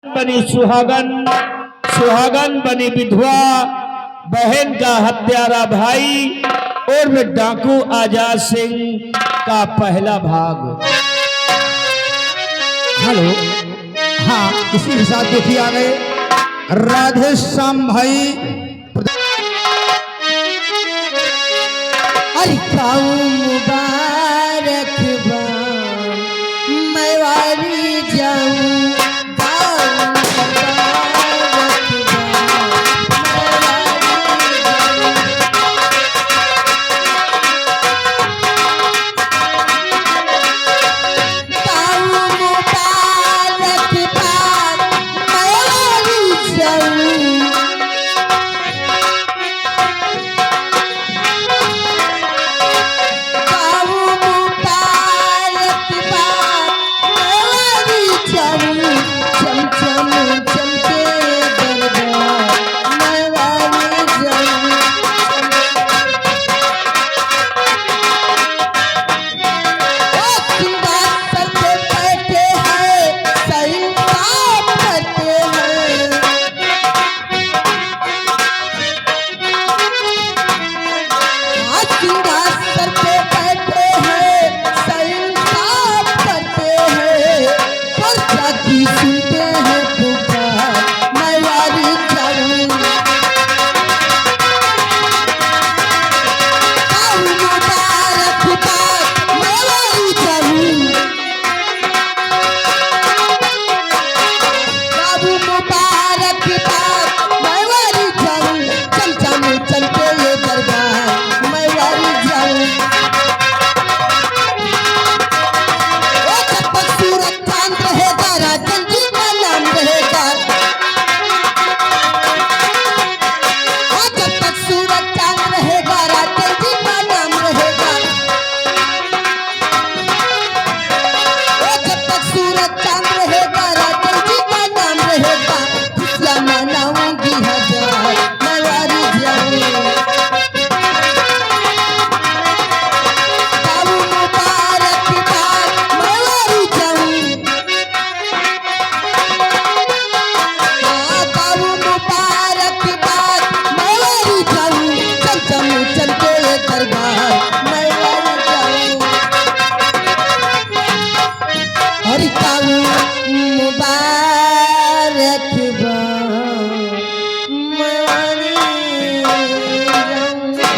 बनी सुहागन, सुहागन बनी विधवा, बहन का हत्यारा भाई और में डाकू आजाद सिंह का पहला भाग। हेलो, हाँ, इसी के साथ देखिए आ गए राधे श्याम भाई। अरे खाऊ मुबारक बा, मैं वारी जाऊं।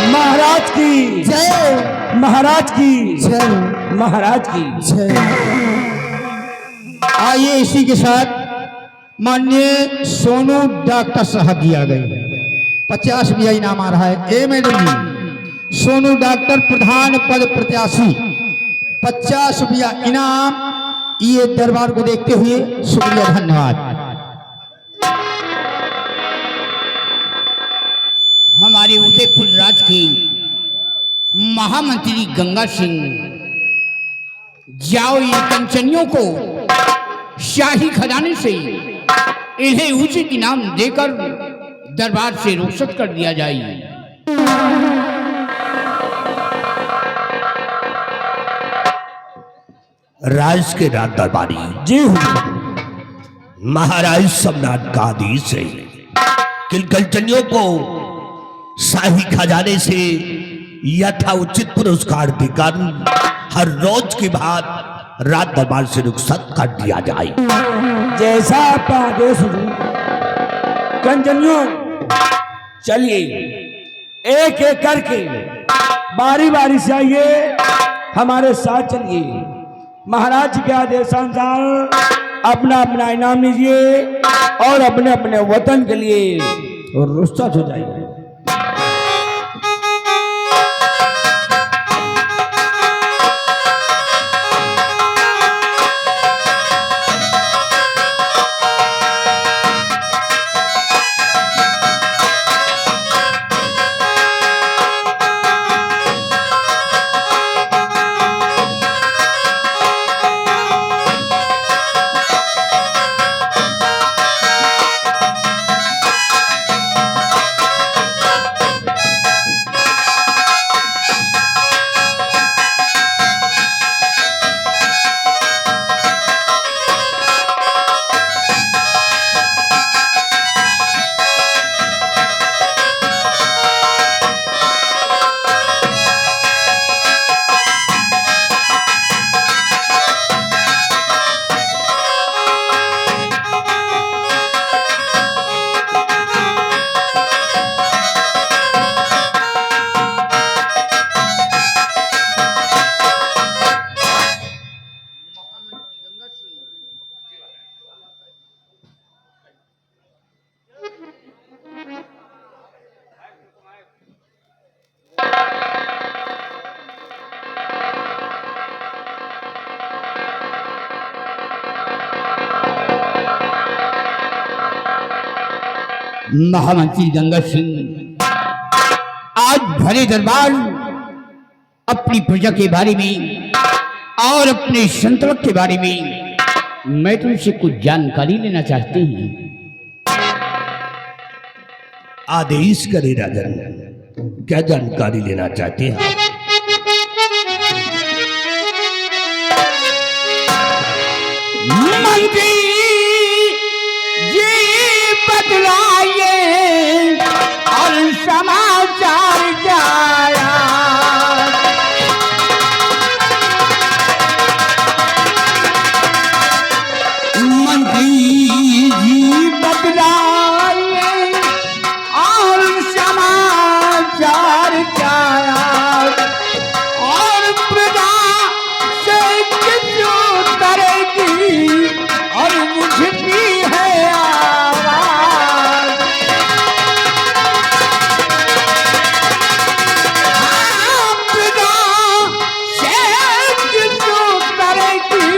महाराज की जय, महाराज की जय, महाराज की जय। आइए इसी के साथ माननीय सोनू डॉक्टर साहब जी आ गए। 50 भी इनाम आ रहा है। ए मैडम जी, सोनू डॉक्टर प्रधान पद प्रत्याशी 50 रुपया इनाम। ये दरबार को देखते हुए शुक्रिया, धन्यवाद। हमारे उदयपुर राज के महामंत्री गंगा सिंह जाओ इन कंचनियों को शाही खजाने से इन्हें उचित इनाम देकर दरबार से रुखसत कर दिया जाए। राज के राज दरबारी जी हूँ। महाराज सम्राट का आदेश है कि कंचनियों को शाही खजाने से यथा उचित पुरस्कार देकर हर रोज के बाद रात दरबार से रुखसत कर दिया जाए। जैसा आपका आदेश हो। कंजनियों, चलिए एक एक करके बारी बारी से आइए, हमारे साथ चलिए। महाराज के आदेशानुसार अपना अपना इनाम लीजिए और अपने अपने वतन के लिए रुखसत हो जाइए। महामंत्री गंगा सिंह, आज भरे दरबार अपनी प्रजा के बारे में और अपने संतलक के बारे में मैं तुमसे कुछ जानकारी लेना चाहती हूँ। आदेश करे राजन, क्या जानकारी लेना चाहते हैं आप? मंत्री जी बदलाइए और समाचार जाया। मंत्री जी बदलाइए और समाचार जाया और प्रजा से किसो करेगी और मुझकी है आवाज। प्रजा से किसो करेगी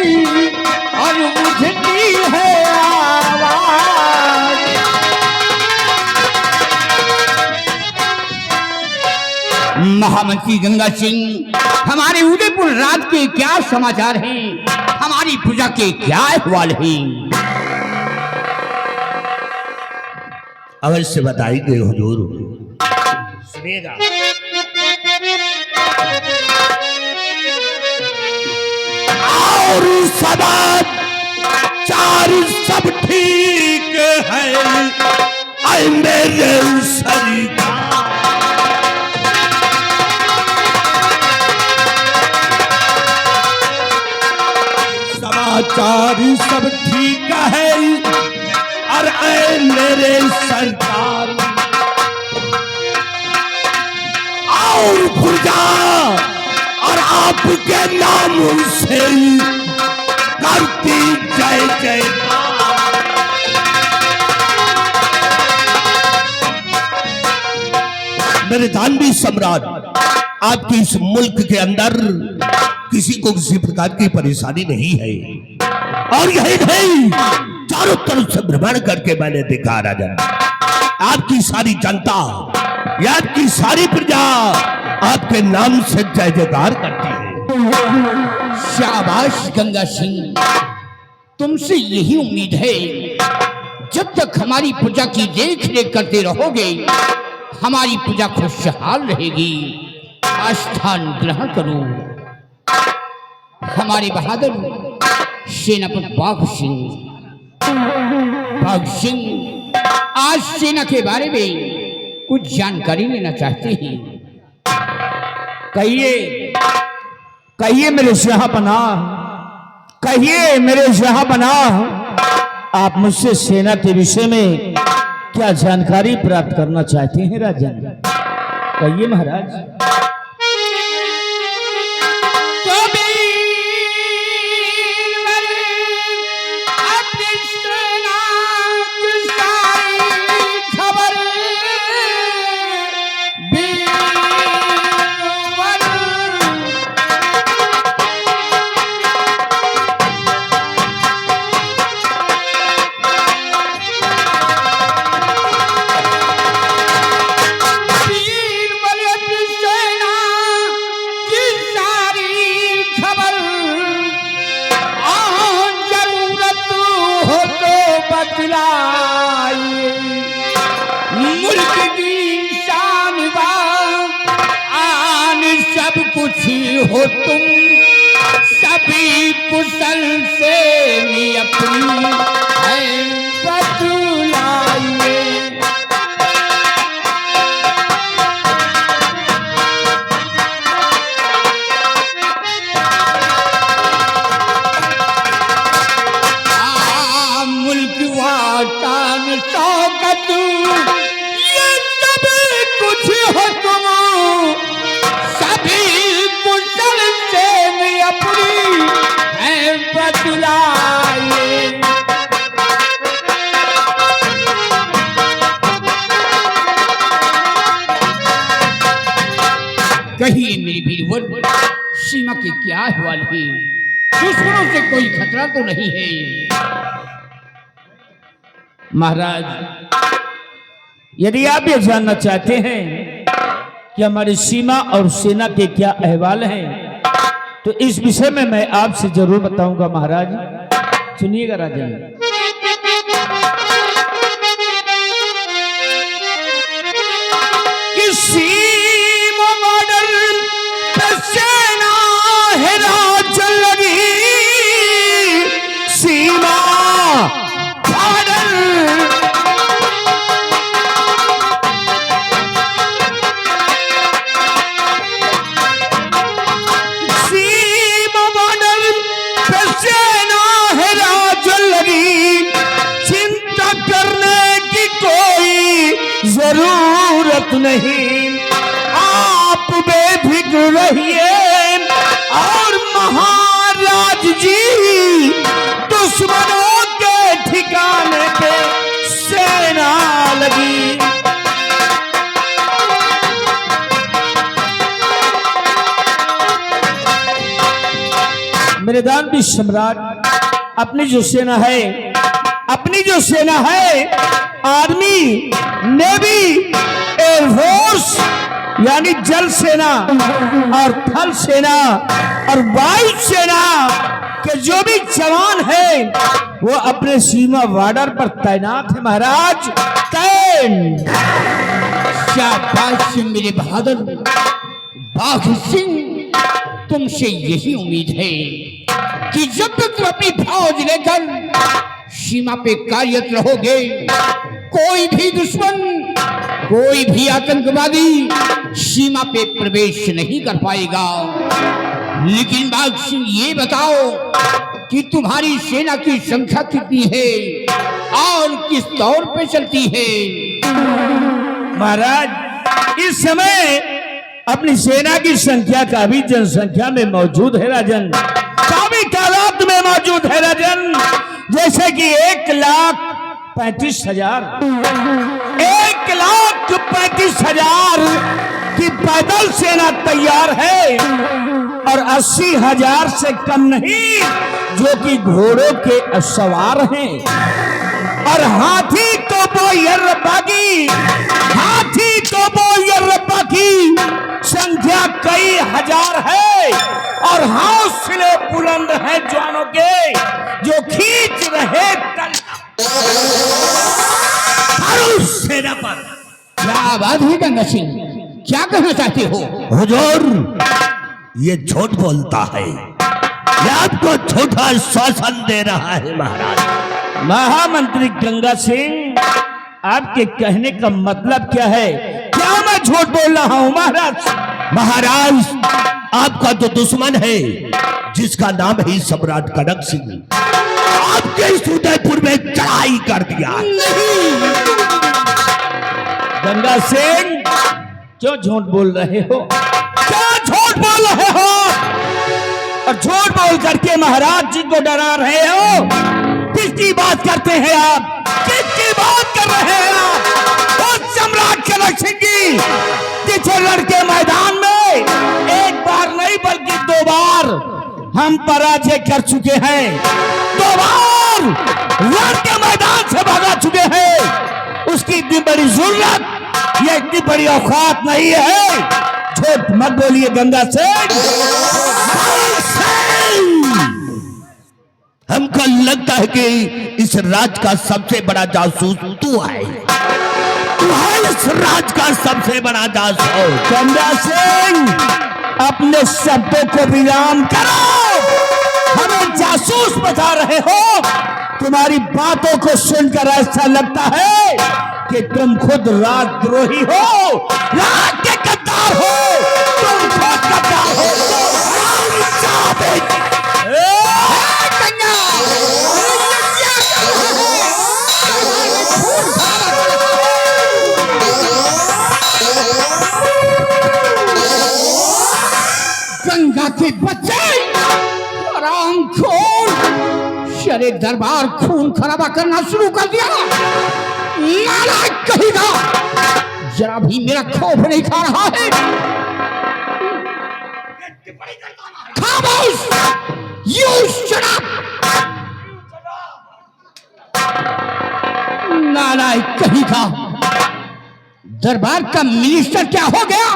और मुझकी है आवाज। महामंत्री गंगा सिंह, हमारे उदयपुर राज के क्या समाचार हैं? हमारी प्रजा के क्या अहवाल हैं? अवश्य बताएंगे हुजूर। सुनिएगा। और समाचार सब ठीक है, ऐ मेरे सरकार। समाचार सब ठीक है और ऐ मेरे सरकार, और प्रजा और आपके नाम से करती जय जयकार। मेरे दानवी सम्राट, आपके इस मुल्क के अंदर किसी को किसी प्रकार की परेशानी नहीं है, और यही नहीं, चारों तरफ से भ्रमण करके मैंने देखा राजा, आपकी सारी जनता या आपकी सारी प्रजा आपके नाम से जय जयकार करती है। शाबाश गंगा सिंह, तुमसे यही उम्मीद है। जब तक हमारी प्रजा की देख रेख करते रहोगे, हमारी प्रजा खुशहाल रहेगी। आस्थान ग्रहण करो। हमारे बहादुर सेनापति बाघ सिंह आज सेना के बारे में कुछ जानकारी लेना चाहते हैं। कहिए, कहिए मेरे शाहपनाह, कहिए मेरे शाहपनाह, आप मुझसे सेना के विषय में क्या जानकारी प्राप्त करना चाहते हैं राजन? कहिए महाराज। मुल्क की शान आन सब कुछ हो तुम, सभी कुशल से अपनी है बतलाइए। मुल्क वातान शौकत ये सभी कुछ हो तुम, सभी कुशल से अपनी है बतलाइए। कहिए मेरी वीरवर, सीमा के क्या अहवाल है? दुश्मनों से कोई खतरा तो नहीं है? महाराज, यदि आप ये जानना चाहते हैं कि हमारी सीमा और सेना के क्या अहवाल हैं, तो इस विषय में मैं आपसे जरूर बताऊंगा महाराज। सुनिएगा राजन। सीमा बॉर्डर पे सेना है राज लगी, सीमा बॉर्डर सीमा बॉर्डर पे सेना है राज लगी, चिंता करने की कोई जरूरत नहीं, आप बेफिक्र रहिए और महाराज जी दुश्मनों के ठिकाने पे सेना लगी। मेरे दानवी सम्राट, अपनी जो सेना है आर्मी, नेवी, एयरफोर्स यानी जल सेना और थल सेना और वायु सेना के जो भी जवान हैं वो अपने सीमा बॉर्डर पर तैनात है महाराज। शाबाश मेरे बहादुर बाघ सिंह, तुमसे यही उम्मीद है कि जब तक तुम अपनी फौज लेकर सीमा पे कार्यरत रहोगे, कोई भी दुश्मन, कोई भी आतंकवादी सीमा पे प्रवेश नहीं कर पाएगा। लेकिन बाघ सिंह ये बताओ कि तुम्हारी सेना की संख्या कितनी है और किस तौर पे चलती है? महाराज, इस समय अपनी सेना की संख्या काफी जनसंख्या में मौजूद है राजन, काफी तादाद में मौजूद है राजन। जैसे कि 1,35,000 1,35,000 की पैदल सेना तैयार है और 80,000 से कम नहीं जो कि घोड़ों के सवार हैं, और हाथी तोपो यर्रबा की संख्या कई हजार है, और हौसले बुलंद हैं जवानों के जो खींच रहे सेना पर। क्या बात है गंगा सिंह, क्या कहना चाहते हो? हुजूर, ये झूठ बोलता है, ये आपको झूठा शासन दे रहा है महाराज। महामंत्री गंगा सिंह, आपके कहने का मतलब क्या है? क्या मैं झूठ बोल रहा हूं महाराज? महाराज, आपका तो दुश्मन है जिसका नाम है सम्राट कनक सिंह, आपके इस उदयपुर में चढ़ाई कर दिया। गंगा सिंह, क्यों झूठ बोल रहे हो? क्या झूठ बोल रहे हो? और झूठ बोल करके महाराज जी को डरा रहे हो? किसकी बात करते हैं आप? किसकी बात कर रहे हैं आप? उस सम्राट कनक सिंह की पीछे लड़के मैदान में एक बार नहीं बल्कि 2 बार हम पराजय कर चुके हैं, 2 बार लड़के मैदान से भगा चुके हैं। उसकी इतनी बड़ी जरूरत, ये इतनी बड़ी औकात नहीं है। झूठ मत बोलिए गंगा सिंह। हमको लगता है कि इस राज का सबसे बड़ा जासूस तू है, तू है इस राज का सबसे बड़ा जासूस। गंगा सिंह, अपने शब्दों को विराम करो, हमें जासूस बता रहे हो। तुम्हारी बातों को सुनकर ऐसा लगता है कि तुम खुद राजद्रोही हो, राज के गद्दार हो, तुम खुद गद्दार हो। गंगा के बच्चे हरामखोर, शरे दरबार खून खराबा करना शुरू कर दिया। नालायक कहेगा, जरा भी मेरा खौफ नहीं खा रहा है। खामोश, you shut up। नालायक कहेगा, दरबार का मिनिस्टर क्या हो गया?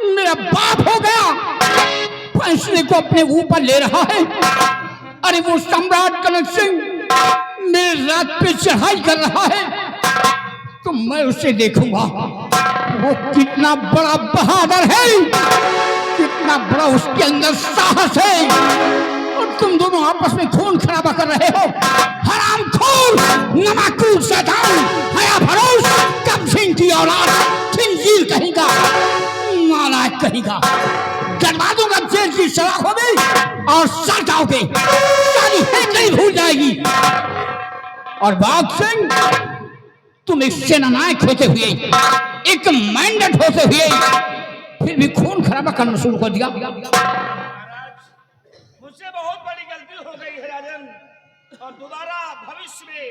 मेरा बाप हो गया, फैसले को अपने ऊपर ले रहा है। अरे वो सम्राट कनक सिंह मेरे रात पे चढ़ाई कर रहा है तो मैं उसे देखूंगा वो कितना बड़ा बहादुर है, कितना बड़ा उसके अंदर साहस है। और तुम दोनों आपस में खून खराबा कर रहे हो। हरामखोर, नमकूर, शैतान, हया भरोस, कब सिंह की औलाद, खिंजीर कहेगा, नालायक कहेगा। करवा दूंगा जेल की सजा होगी और सड़ जाओगे, सारी नहीं भूल जाएगी। और बाघ सिंह, तुम एक सेनानायक होते हुए, एक मैंडेट होते हुए फिर भी खून खराबा करना शुरू कर दिया। मुझसे बहुत बड़ी गलती हो गई है राजन, और दोबारा भविष्य में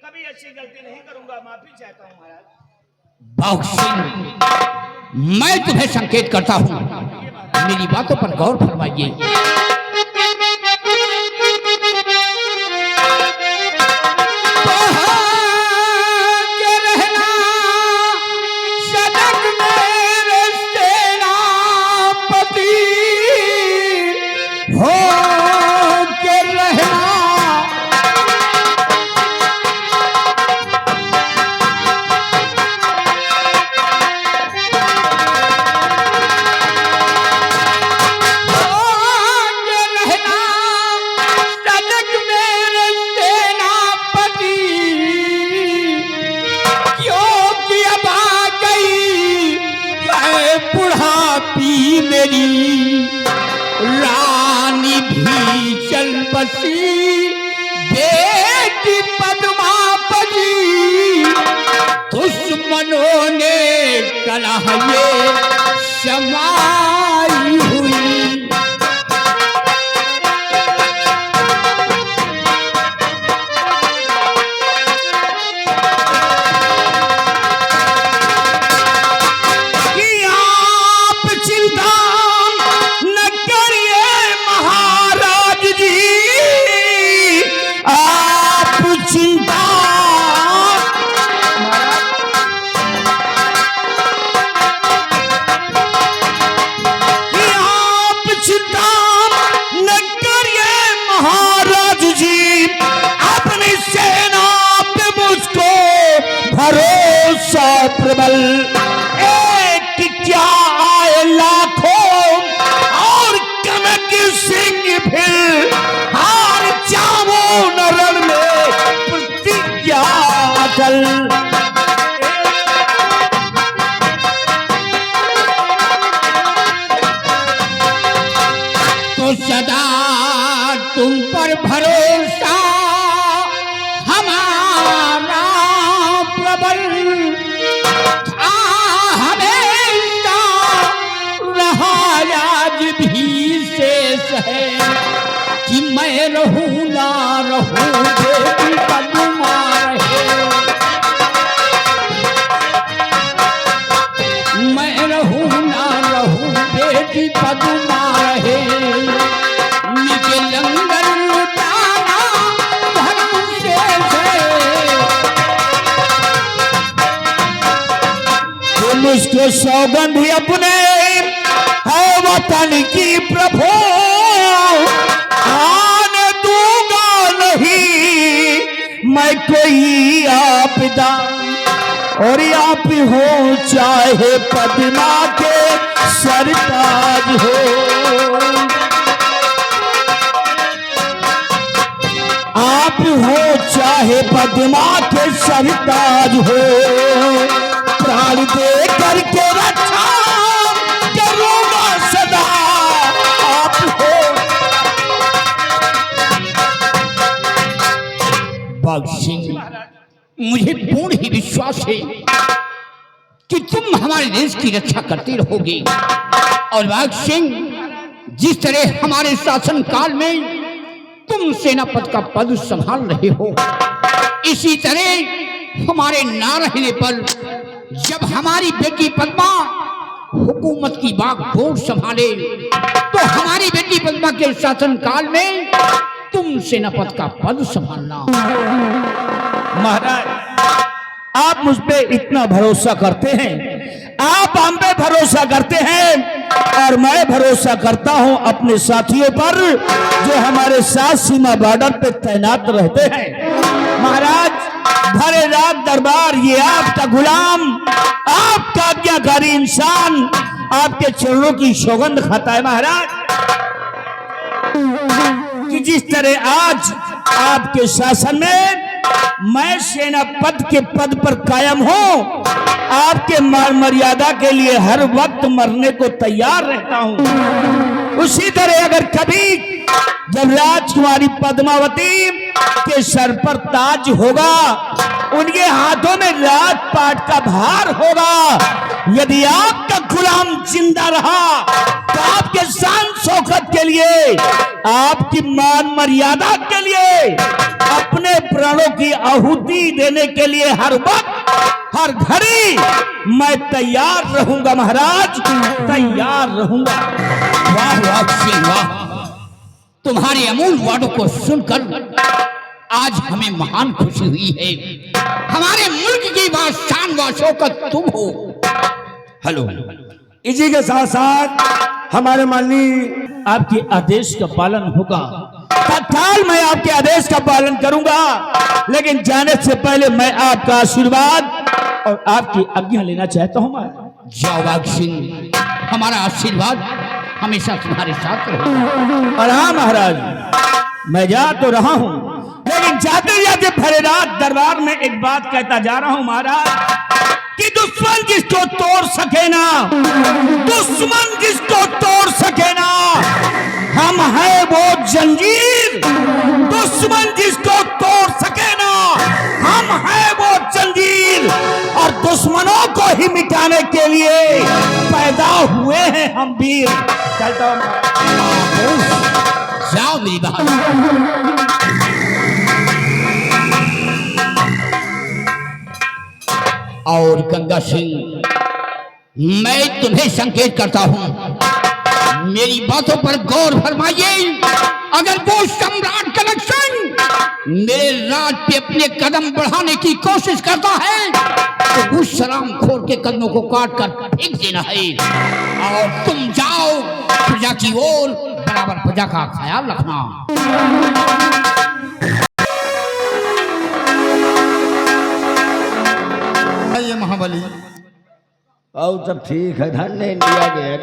कभी ऐसी गलती नहीं करूंगा, माफी चाहता हूँ महाराज। बाघ सिंह, मैं तुम्हें संकेत करता हूं, मेरी बातों पर गौर फरमाइए। रानी भी चल बसी, बेटी पद्मावती, दुश्मनों ने कलह ये समाई हुई। प्रबल एक क्या आए लाखों, और कनक सिंह फिर हार जाओ नरण में प्रतिज्ञा अटल। तो सदा तुम पर भरोसा हमारा प्रबल, है कि मैं रहूं ना रहूं, बेटी पद्मा रहे, मैं रहूं ना रहूं, बेटी पद्मा रहे। नीचे लंगर लुटाना धर्म शेष है, तुम उसको सौगंध भी अपने है वतन की प्रभु, आने दूंगा नहीं मैं कोई आपदा, और आप हो चाहे पद्मा के सरताज हो। आप हो चाहे पद्मा के सरताज हो, प्राण दे करके रक्षा करूंगा सदा आप हो। बाघ सिंह, मुझे पूर्ण ही विश्वास है कि तुम हमारे देश की रक्षा करते रहोगे। और बाघ सिंह, जिस तरह हमारे शासन काल में तुम सेनापति का पद संभाल रहे हो, इसी तरह हमारे ना रहने पर जब हमारी बेटी पद्मा हुकूमत की बागडोर संभाले, तो हमारी बेटी पद्मा के शासन काल में तुम सेनापति का पद संभालना। महाराज, आप मुझ पे इतना भरोसा करते हैं, आप हम पे भरोसा करते हैं और मैं भरोसा करता हूं अपने साथियों पर जो हमारे साथ सीमा बॉर्डर पे तैनात रहते हैं। महाराज, भरे रात दरबार ये आपका गुलाम, आपका आज्ञाकारी इंसान आपके चरणों की सौगंध खाता है महाराज, कि जिस तरह आज आपके शासन में मैं सेना पद के पद पर कायम हूं, आपके मान मर्यादा के लिए हर वक्त मरने को तैयार रहता हूं। उसी तरह अगर कभी जब राजकुमारी पद्मावती के सर पर ताज होगा, उनके हाथों में राजपाट का भार होगा, यदि आपका गुलाम जिंदा रहा तो आपके शान शौकत के लिए, आपकी मान मर्यादा के लिए, अपने प्राणों की आहुति देने के लिए हर वक्त हर घड़ी मैं तैयार रहूंगा महाराज, तैयार रहूंगा। वाह वाह सिंह वाह, तुम्हारे अमूल वादों को सुनकर आज हमें महान खुशी हुई है। हमारे मुल्क की बात शान व शौकत तुम हो। हेलो, इसी के साथ साथ हमारे माननीय आपके आदेश का पालन होगा, तत्काल मैं आपके आदेश का पालन करूंगा, लेकिन जाने से पहले मैं आपका आशीर्वाद और आपकी आज्ञा लेना चाहता हूं। जाओ बाघ सिंह, हमारा आशीर्वाद हमेशा तुम्हारे साथ रहो। और हाँ महाराज, मैं जा तो रहा हूं, लेकिन जाते जाते भरे रात दरबार में एक बात कहता जा रहा हूं महाराज, कि दुश्मन जिसको तोड़ सके ना, दुश्मन जिसको तोड़ सके ना, हम हैं वो जंजीर। दुश्मन जिसको तोड़ सके ना, हम हैं वो जंजीर, और दुश्मनों को ही मिटाने के लिए पैदा हुए हैं हम वीर। चलता हूं, जाओ मेरी बहन। और गंगा सिंह, मैं तुम्हें संकेत करता हूं, मेरी बातों पर गौर फरमाइए। अगर वो सम्राट कनक सिंह मेरे राज पे अपने कदम बढ़ाने की कोशिश करता है तो उस सलाम खोर के कदमों को काट कर फेंक देना है, और तुम जाओ प्रजा की ओर, बराबर प्रजा का ख्याल रखना। ये महाबली, और सब ठीक है, धन्य इंडिया गेट।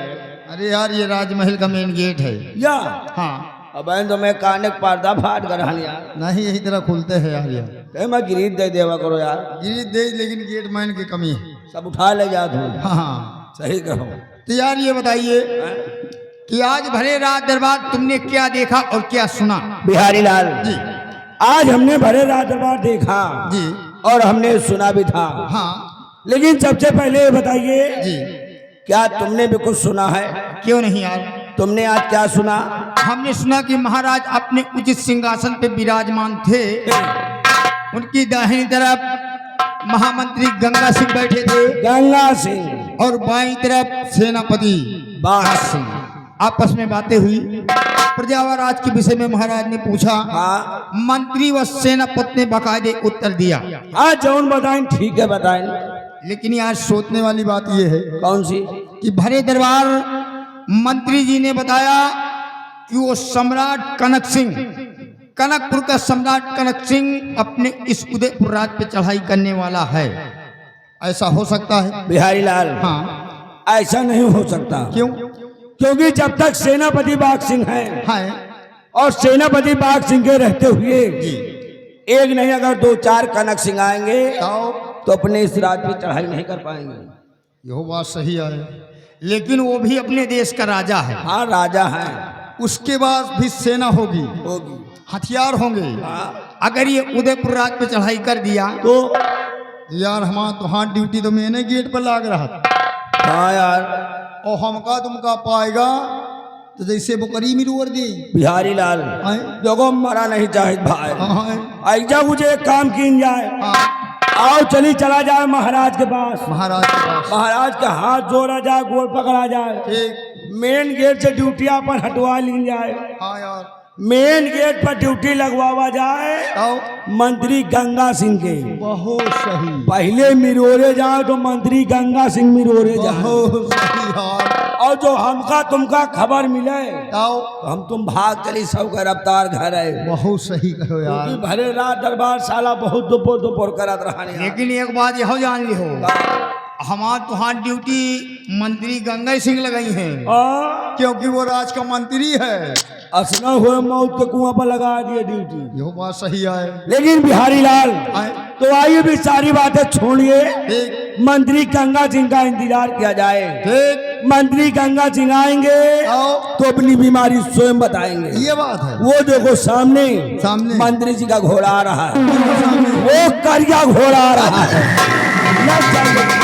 अरे यार ये राजमहल का मेन गेट है। या हाँ, अब तो मैं काने का पर्दा फाट कर यार, नहीं यही तरह खुलते हैं यार। ये ते मैं गिरीश दे देवा करो यार, गिरी दे, लेकिन गेट मैन की कमी है। सब उठा ले जा तू। हाँ हाँ, सही कहो। तो यार ये बताइए कि आज भरे रात दरबार तुमने क्या देखा और क्या सुना? बिहारी लाल जी आज हमने भरे रात दरबार देखा जी और हमने सुना भी था, हाँ लेकिन सबसे पहले बताइए जी, क्या तुमने भी कुछ सुना है? क्यों नहीं यार, तुमने आज क्या सुना? हमने सुना कि महाराज अपने उचित सिंहासन पे विराजमान थे, उनकी दाहिनी तरफ महामंत्री गंगा सिंह बैठे थे गंगा सिंह और बाईं तरफ सेनापति बाघ सिंह। आपस में बातें हुई। प्रजा व राज के विषय में महाराज ने पूछा, हाँ मंत्री व सेनापति ने बाकायदे उत्तर दिया। हाँ, जौन बताएं ठीक है, बताएं। लेकिन यार सोचने वाली बात यह है कौन सी? कि भरे दरबार मंत्री जी ने बताया कि वो सम्राट कनक सिंह, कनकपुर का सम्राट कनक सिंह अपने इस उदयपुर राज पे चढ़ाई करने वाला है। ऐसा हो सकता है? बिहारी लाल हाँ। ऐसा नहीं हो सकता। क्यों? क्योंकि जब तक सेनापति बाघ सिंह है है और सेनापति बाघ सिंह के रहते हुए एक नहीं अगर दो चार कनक सिंह आएंगे तो अपने इस राज पे चढ़ाई नहीं कर पाएंगे। यह बात सही है, लेकिन वो भी अपने देश का राजा है। हाँ राजा है, उसके बाद भी सेना होगी, हथियार होंगे। अगर ये उदयपुर राज पे चढ़ाई कर दिया तो यार हमारा तो हाँ ड्यूटी तो मैंने गेट पर लाग रहा था। हाँ यार, और हमका तुमका पाएगा तो जैसे बकरी मिलवर दी। बिहारी लाल देखो मरा नहीं चाहे भाई, ऐसा मुझे एक काम की जाए, आओ चली चला जाए महाराज के पास। महाराज के पास महाराज का हाथ जोड़ा जाए, गोल पकड़ा जाए, ठीक। मेन गेट से ड्यूटियां पर हटवा ली जाए। हाँ यार, मेन गेट पर ड्यूटी लगवावा जाए तो मंत्री गंगा सिंह के। बहुत सही, पहले मिरोरे जाओ तो मंत्री गंगा सिंह मिरोरे जाओ, बहुत सही यार। और जो हमका तुमका खबर मिले तो हम तुम भाग चली सब का रफ्तार घर है। बहुत सही कहो यार। क्योंकि भरे रात दरबार साला बहुत दोपहर दोपहर करत रहा। लेकिन एक बात यहो जान ली हो, हमार तुहार ड्यूटी मंत्री गंगा सिंह लगाई है, क्योंकि वो राज का मंत्री है। असना हुए मौत के कुआं पर लगा दिए ड्यूटी। यह बात सही है। लेकिन बिहारी लाल आए। तो आइए भी सारी बातें छोड़िए, ठीक मंत्री गंगा सिंह का इंतजार किया जाए। ठीक, मंत्री गंगा सिंह आएंगे आओ। तो अपनी बीमारी स्वयं बताएंगे। ये बात है। वो देखो सामने सामने। मंत्री जी का घोड़ा आ रहा है, वो करिया घोड़ा आ रहा है। लग जाइए।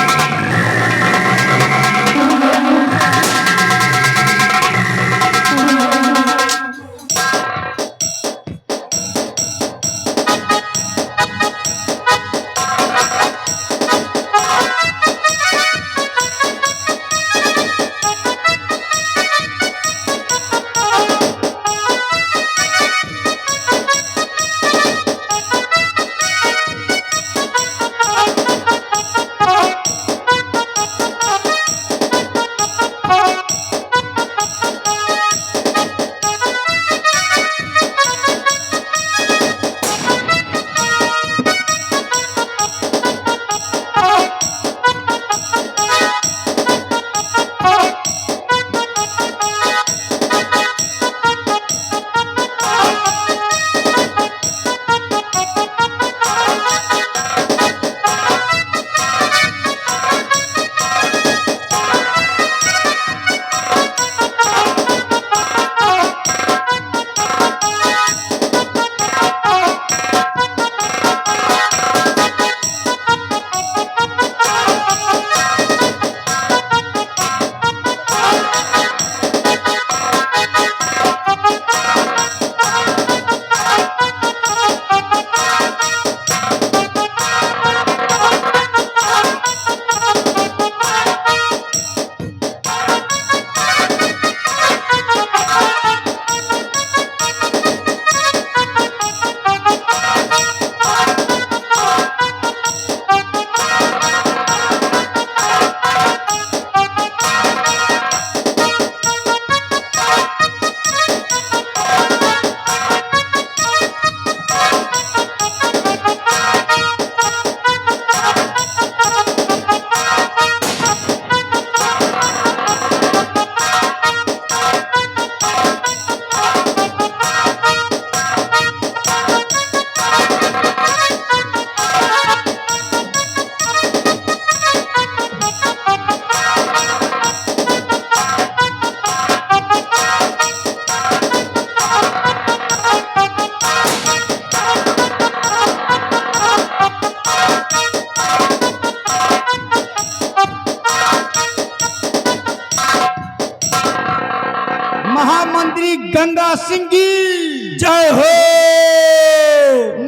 महामंत्री गंगा सिंह की जय हो।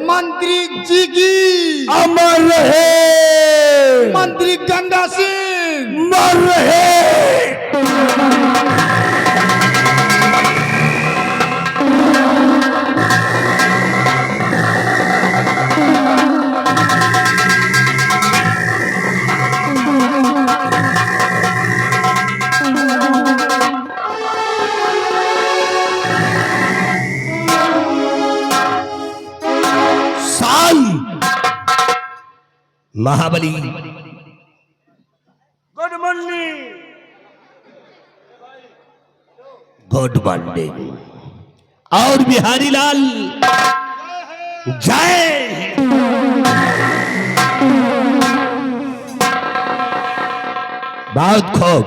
मंत्री जी की अमर रहे, मंत्री गंगा सिंह मर रहे। महाबली गुड मॉर्निंग। Good morning. और बिहारी लाल जय। बहुत खूब,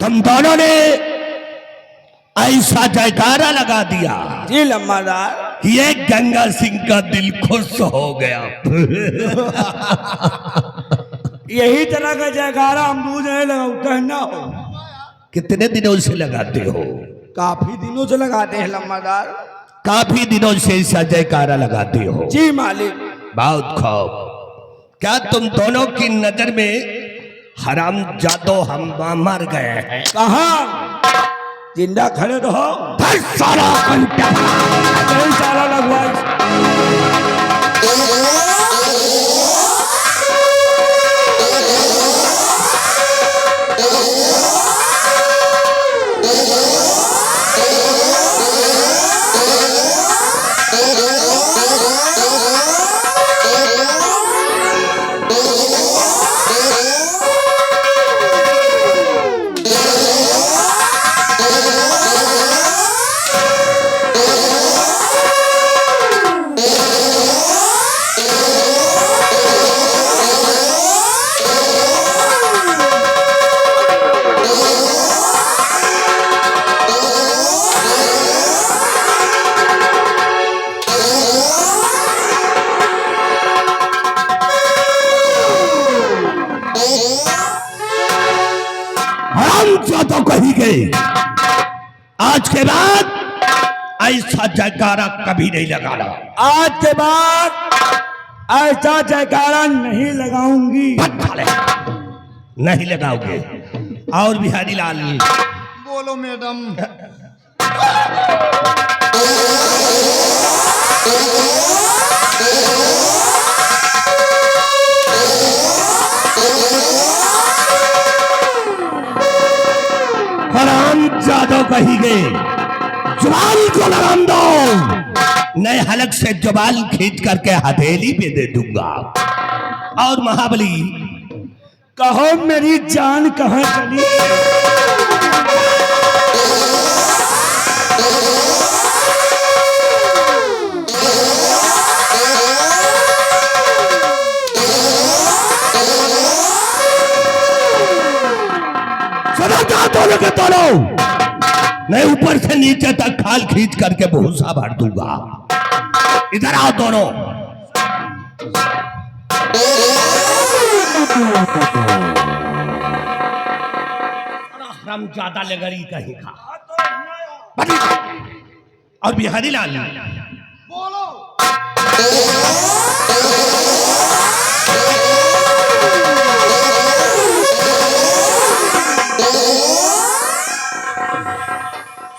तुम दोनों ने ऐसा जयकारा लगा दिया जी लम्बादार, ये गंगा सिंह का दिल खुश हो गया। यही तरह का जयकारा हम दूसरे लगाते हैं ना हो। कितने दिनों से लगाते हो? काफी दिनों से लगाते हैं लम्बादार। काफी दिनों से ऐसा जयकारा लगाते हो? जी मालिक। बहुत खूब। क्या तुम दोनों की नजर में हराम जादो हम मर गए हैं? कहा जिंदा खड़े तो हो। धर साला कंटा। नहीं साला लगवाई। तो कही गए आज के बाद ऐसा जयकारा कभी नहीं लगाना। आज के बाद ऐसा जयकारा नहीं लगाऊंगी। नहीं लगाओगे। और बिहारी लाल बोलो मैडम। ज्यादा कही गए जुबान को लगाम दो। नए हलक से जुबान खींच करके हथेली पे दे दूंगा। और महाबली कहो मेरी जान कहाँ चली। दोनों के दोनों मैं ऊपर से नीचे तक खाल खींच करके भूसा भर दूंगा। इधर आओ दोनों। हम ज्यादा लगड़ी कहीं का। और बिहारी लाल बोलो।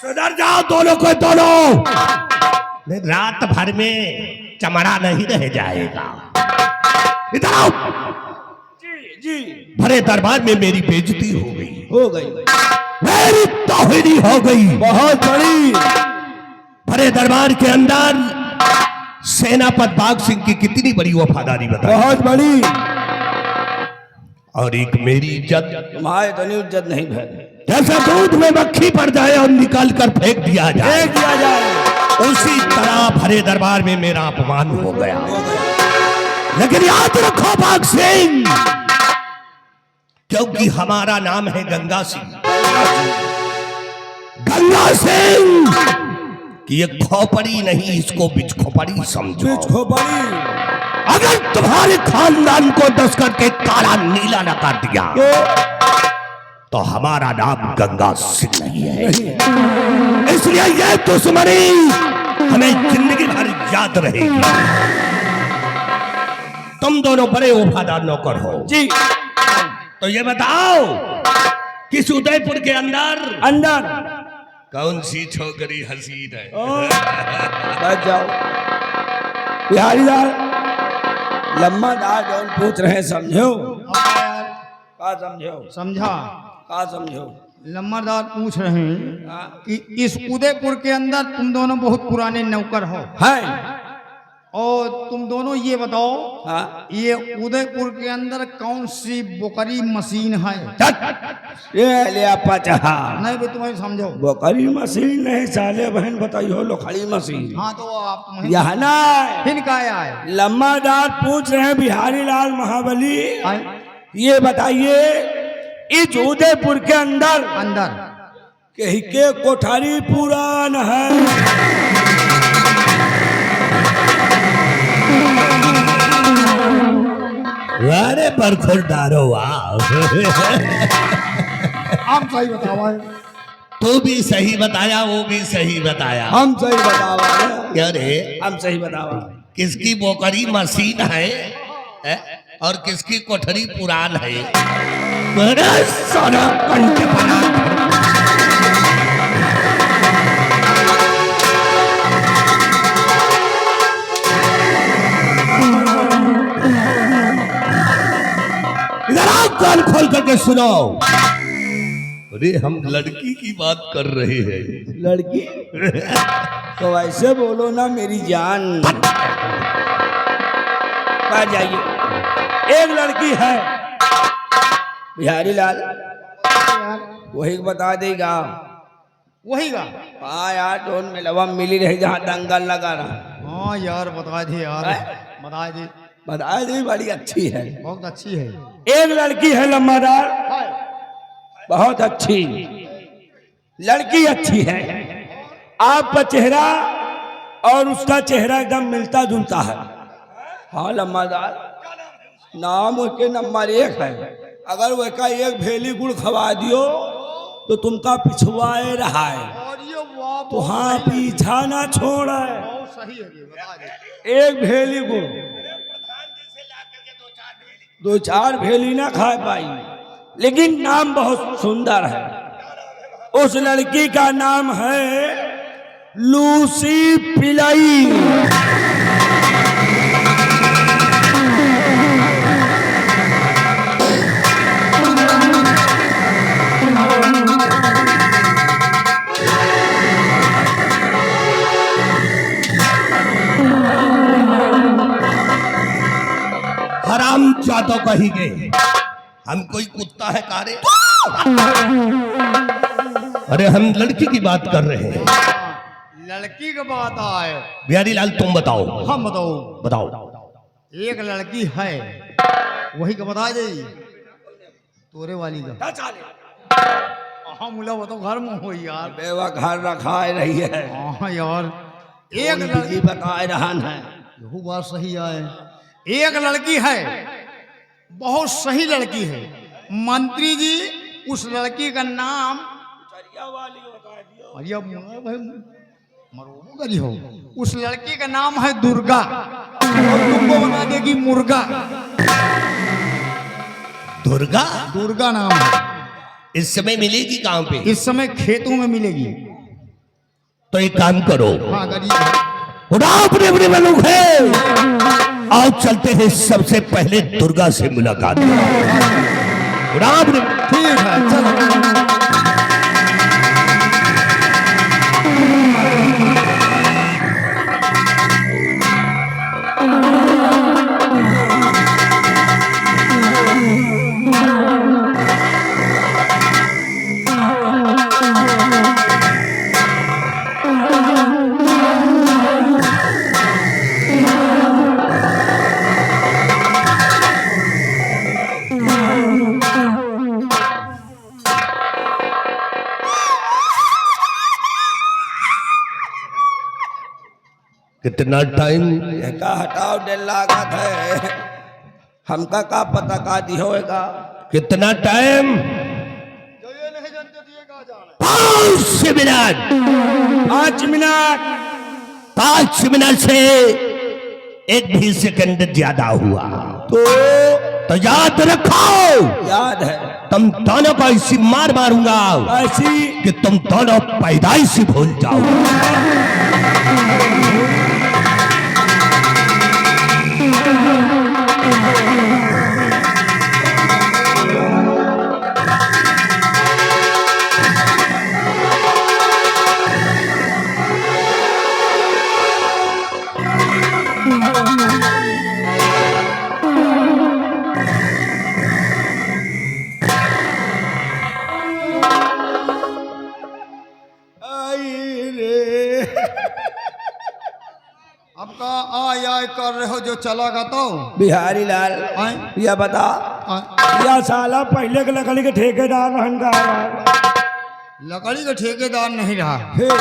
सुधर जाओ दोनों को दोनों। रात भर में चमड़ा नहीं रह जाएगा। इधर आओ। जी जी। भरे दरबार में मेरी बेइज्जती हो गई। मेरी तौहीनी हो गई बहुत बड़ी। भरे दरबार के अंदर सेनापति बाघ सिंह की कितनी बड़ी वफादारी बताई। बहुत बड़ी। और एक मेरी इज्जत। तुम्हारे इतनी इज्जत नहीं भैया। जैसे दूध में मक्खी पड़ जाए और निकाल कर फेंक दिया जाए, फेंक दिया जाए, उसी तरह भरे दरबार में मेरा अपमान हो गया। लेकिन याद रखो बाघ सिंह, क्योंकि हमारा नाम है गंगा सिंह। गंगा सिंह कि ये खोपड़ी नहीं, इसको बिचखोपड़ी समझो। बिचखोपड़ी। अगर तुम्हारे खानदान को दस करके काला नीला न कर दिया तो हमारा नाम गंगा सिंह नहीं है। इसलिए ये दुश्मनी हमें जिंदगी भर याद रहेगी। तुम दोनों बड़े वफादार नौकर हो जी। तो ये बताओ किस उदयपुर के अंदर कौन सी छोकरी हसीन है? बैठ जाओ। बिहारी लाल लम्मा दार जौन पूछ रहे हैं समझो। का समझो? समझा। का समझो? लम्बरदार पूछ रहे हैं कि इस उदयपुर के अंदर तुम दोनों बहुत पुराने नौकर हो है। और तुम दोनों ये बताओ, हाँ? ये उदयपुर के अंदर कौन सी बोकरी मशीन है? ये लिया पचहा। नहीं भाई तुम्हें समझो। बोकरी मशीन नहीं साले बहन बताइयो लोखड़ी मशीन। हाँ तो आप तुम्हें यह ना फिर का है? लम्बादार पूछ रहे हैं बिहारी लाल महाबली, ये बताइए इस उदयपुर के अंदर कहीं के कोठारी पुरान है? अरे बरखुरदारो वाह। आप सही बताओ। तू भी सही बताया, वो भी सही बताया। हम सही बतावा। क्या रे? हम सही बतावा। किसकी बोकरी मशीन है, और किसकी कोठरी पुरान है? बड़ा सारा कंठ बना। सब कान खोल करके सुनो। अरे हम लड़की की बात कर रहे हैं। लड़की तो ऐसे बोलो ना मेरी जान। बैठ जाइए। एक लड़की है बिहारी लाल, वही बता देगा। वही का। हाँ यार, टोन में लवा मिली रही जहाँ दंगल लगा रहा। हाँ यार बता दे यार, बता दे। बता दी, बड़ी अच्छी है, बहुत अच्छी है। एक लड़की है लम्बादार, बहुत अच्छी लड़की, अच्छी है। आपका चेहरा और उसका चेहरा एकदम मिलता जुलता है। हाँ लम्बादार, नाम उसके नंबर 1 है। अगर वह का एक भेली गुड़ खवा दियो तो तुमका पिछवाए रहा है, तो हाँ पीछा ना छोड़े। सही है, बता दे। एक भेली गुड़ 2-4 भेली ना खा पाई, लेकिन नाम बहुत सुंदर है। उस लड़की का नाम है लूसी पिलाई। हराम जातो कही गए, हम कोई कुत्ता है कारे? अरे हम लड़की की बात कर रहे हैं। लड़की की बात आए। बिहारी लाल तुम बताओ। हम बताओ। बताओ। एक लड़की है, वही का बता दे। तोरे वाली का। हाँ मुला बताओ, घर में हो यार। बेवा घर रखा रही है। हाँ यार, एक लड़की बताए रहा है। यहू बात सही आए। एक लड़की है, बहुत सही लड़की है। मंत्री जी उस लड़की का नाम अरे भाई मरोबो करी हो। उस लड़की का नाम है दुर्गा, और तुमको बना देगी मुर्गा। दुर्गा? दुर्गा नाम है। इस समय मिलेगी कहां पे? इस समय खेतों में मिलेगी। तो एक काम करो, हाँ गरीब उड़ाओ अपने अपने बलूक है, आओ चलते हैं सबसे पहले दुर्गा से मुलाकात। उड़ाओ अपने। ठीक है चलो। कितना टाइम? का हटाओ डेल लागत है, हमका का पता का दी होएगा। कितना टाइम? 5 मिनट। 5 मिनट। 5 मिनट से 1 भी सेकंड ज्यादा हुआ तो याद रखो। याद है। तुम दोनों को ऐसी मार मारूंगा ऐसी कि तुम दोनों पैदाइश ही भूल जाओ। अब का आय आय कर रहे हो जो चला गा तो बिहारी लाल आए? या बता, या साला पहले के लकड़ी के ठेकेदार रहन का लकड़ी का ठेकेदार नहीं रहा। फिर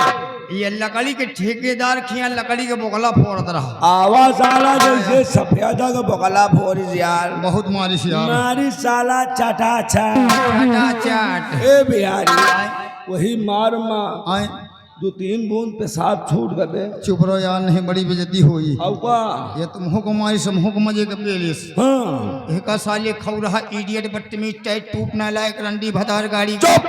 ये लकड़ी के ठेकेदार खिया लकड़ी के बोकला फोड़त रहा। आवा साला जैसे सफेदा का बकला फोरिस यार, बहुत मारिश यार। मारी साला चाटा चाट ए बिहारी, वही मार माँ आए 2-3 बूंद पेशाब छूट गए। चुप रहो यार, नहीं बड़ी बेइज्जती हुई। अब का ये तुमको को मारी समूह को मजे के पेलिस। हाँ एक साले खौ रहा इडियट बदतमीज टाइट टूट ना लायक रंडी भतार गाड़ी। चुप।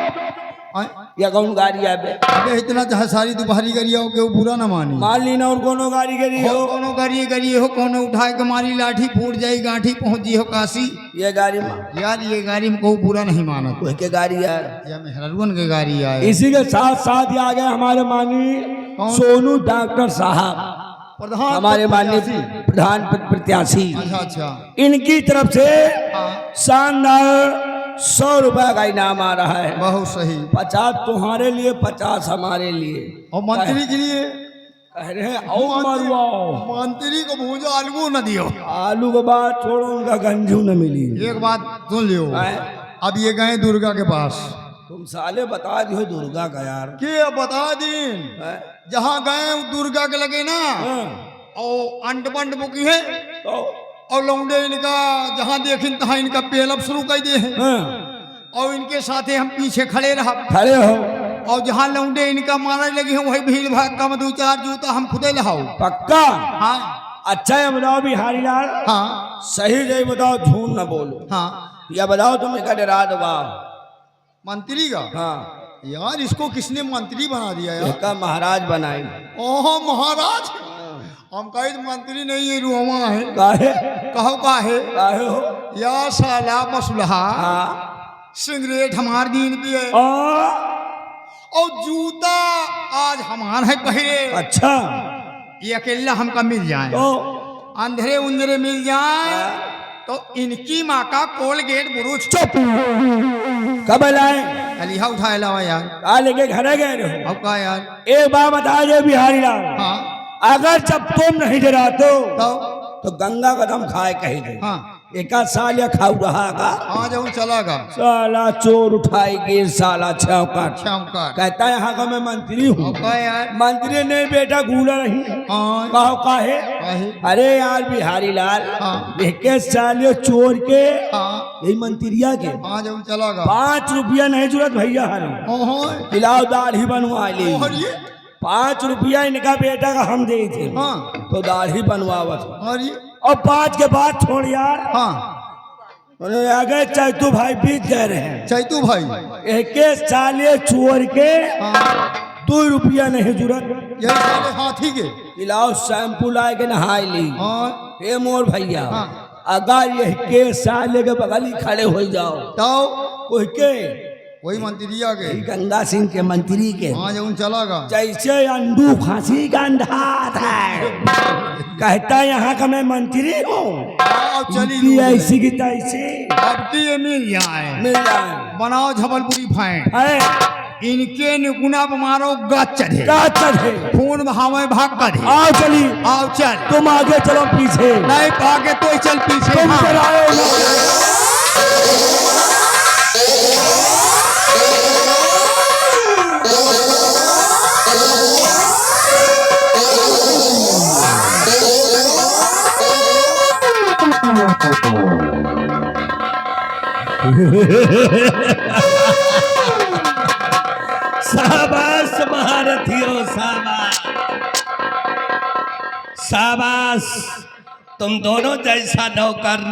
आय, या कौन गाड़ी आवे अबे इतना चाहे सारी दुपहरी करिए हो केहू बुरा ना मानी मान ली ना और कोनो गाड़ी करी हो हो कोनो करिए हो कोनो उठाए के मारी लाठी फूट जाई गांठी पहुंच जी हो काशी ये गाड़ी में यार ये गाड़ी में कोई बुरा नहीं माना कोई के गाड़ी यार या मेहररुन के गाड़ी आए इसी के साथ साथ ही आ गए हमारे माननीय कौन? सोनू डॉक्टर साहब प्रधान हमारे माननीय प्रत्याशी। प्रधान प्रत्याशी अच्छा अच्छा इनकी तरफ से हाँ शानदार 100 रुपए का इनाम आ रहा है। बहुत सही 50 तुम्हारे लिए 50 हमारे लिए और मंत्री के लिए कह रहे हैं और मरवाओ मंत्री को भूजो आलू न दियो आलू के बाद छोड़ो उनका गंजू न मिली एक बात सुन लियो हैं? अब ये गए दुर्गा के पास तुम साले बता दियो दुर्गा का यार के बता दिन हैं? जहाँ गए दुर्गा के लगे ना हाँ, और अंट बंट बुकी है तो और लौंडे इनका जहाँ देखिन तहाँ इनका पेलब शुरू कर दे हैं हाँ, और इनके साथे हम पीछे खड़े रहा खड़े हो और जहाँ लौंडे इनका मारने लगे हैं वही भीड़ भाग कम 2-4 जूता हम खुदे लहाओ पक्का हाँ अच्छा ये बताओ बिहारी लाल हाँ सही सही बताओ झूठ न बोलो हाँ या बताओ तुम एक डरा दबा मंत्री का हाँ यार इसको किसने मंत्री बना दिया यार इसका महाराज बनाई ओहो महाराज हम कहे मंत्री नहीं ये रुआ है काहे कहो का है काहे हो या साला मसुलहा हाँ सिगरेट हमार दीन भी है और जूता आज हमार है पहले अच्छा ये अकेला हमका मिल जाए तो अंधेरे उंधेरे मिल जाए तो इनकी माँ का कोलगेट बुरुज चुप कब लाए अलीहा उठाए लावा यार कहा लेके घर गए रहो अब का यार एक बात बता दे बिहारी लाल हाँ अगर जब तुम नहीं डराते तो गंगा कदम खाए कही दे हाँ एक साल या खाऊ रहा का आ जाऊँ चलागा साला चोर उठाएगी साला छौकट चमका कहता है यहाँ का मैं मंत्री हूँ अब का यार मंत्री ने बेटा गूला नहीं हाँ कहो काहे काहे? अरे यार बिहारी लाल हाँ। देखे साले चोर के हाँ यही मंत्रिया के आ जाऊँ चलागा 5 रुपया नहीं जरूरत भैया हरे ओहो पिलाओ दाढ़ी बनवा ली और ये 5 रुपया इनका बेटा का हम दे थे हाँ तो दाढ़ी बनवावत और ये और 5 के बाद छोड़ यार हाँ उन्होंने आगे चैतू भाई बीत गए रहे चैतू भाई एक साले चोर के हाँ 2 रुपया नहीं जरूरत यही साले हाथी के पिलाओ शैम्पू लाए के नहाई ली हाँ हे मोर भैया हाँ। अगर यह के साले के बगल ही खड़े हो जाओ तो कोई के वही मंत्री आ गए गंगा सिंह के मंत्री के आ जाऊँ चलागा जैसे अंडू फांसी का अंधात है कहता है यहाँ का मैं मंत्री हूँ आओ चली की ऐसी की तैसी अब की ये मिल जाए मिल जाए बनाओ झबलपुरी फाइन है इनके निगुना पर मारो गच चढ़े क्या चढ़े खून बहावे भाग कर आओ चली आओ चल तुम आगे चलो पीछे नहीं पागे तो चल पीछे तुम हाँ। डराओ ना। शाबाश महारथियों शाबाश शाबाश तुम दोनों जैसा नौकर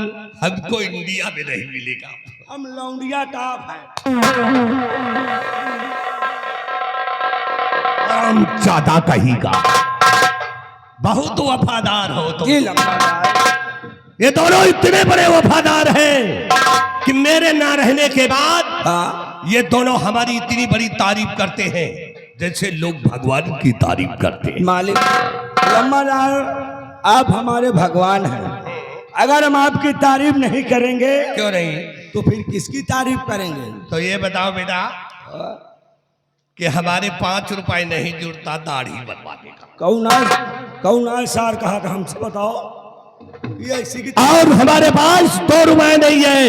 हमको इंडिया में नहीं मिलेगा। हम लौंडिया टॉप है हम ज्यादा कहीगा बहुत वफादार हो तुम। जी लंबा ये दोनों इतने बड़े वफादार हैं कि मेरे ना रहने के बाद हाँ ये दोनों हमारी इतनी बड़ी तारीफ करते हैं जैसे लोग भगवान की तारीफ करते हैं। मालिक लम्बा लाल आप हमारे भगवान हैं अगर हम आपकी तारीफ नहीं करेंगे क्यों नहीं? तो फिर किसकी तारीफ करेंगे तो ये बताओ बेटा कि हमारे 5 रुपए नहीं जुड़ता दाढ़ी बनवाने का। कौन सार कहा था हमसे बताओ ये ऐसी की और हमारे पास 2 रुपए नहीं है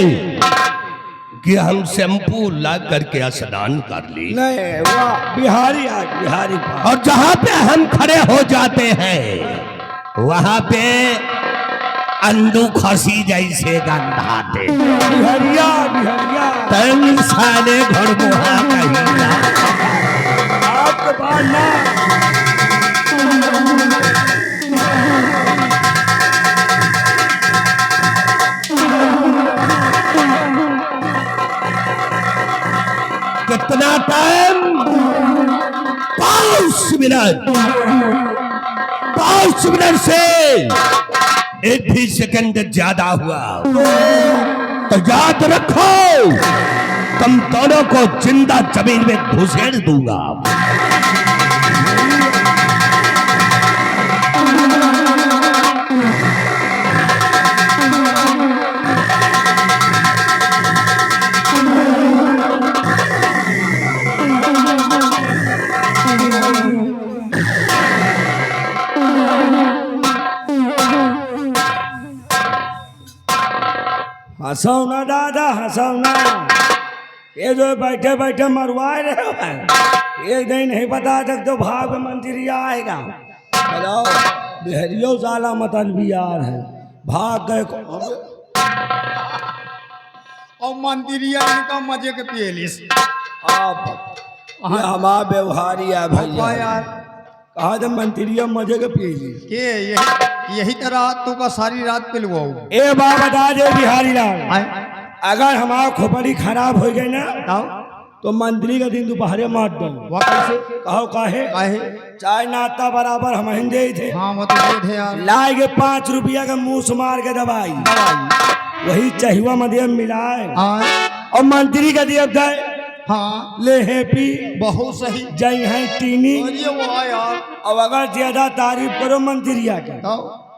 कि हम शैम्पू ला करके स्नान कर ली। नहीं वाह बिहारी आज बिहारी बात। और जहां पे हम खड़े हो जाते हैं वहां पे अंडू खसी जैसे गंधाते बिहरिया बिहरिया तन साले घर मुहा कहीं आपके पास ना कि कितना टाइम? 5 मिनट। 5 मिनट से एक भी सेकंड ज्यादा हुआ तो याद रखो, तुम दोनों को जिंदा जमीन में घुसेड़ दूंगा। हंसो ना दादा, हंसो ना। ये जो बैठे बैठे मरवाए रहे हो, एक दिन नहीं बता तक तो भाग में मंदिर आएगा। बताओ, बिहरियो साला मतलबी यार है, भाग गए और मंदिरिया का मजे के पियलिस आप हमारा व्यवहारी है भैया यार। कहा जब मंदिरिया मजे के पी के यही तरह तू का सारी रात पिलवाऊ। ए बात बता दे बिहारी लाल, अगर हमारा खोपड़ी खराब हो गई ना तो मंत्री का दिन दोपहरे मार दो। कैसे? कहो काहे? चाय नाश्ता बराबर हम हिंदे थे। हाँ वो तो थे यार। लाएगे 5 रुपया का मुंह से मार के दवाई, वही चहुआ मदिया मिलाए और मंत्री का दिया दे। हाँ ले है पी, बहुत सही जई है टीनी। यार अब अगर ज्यादा तारीफ करो मंत्रिया के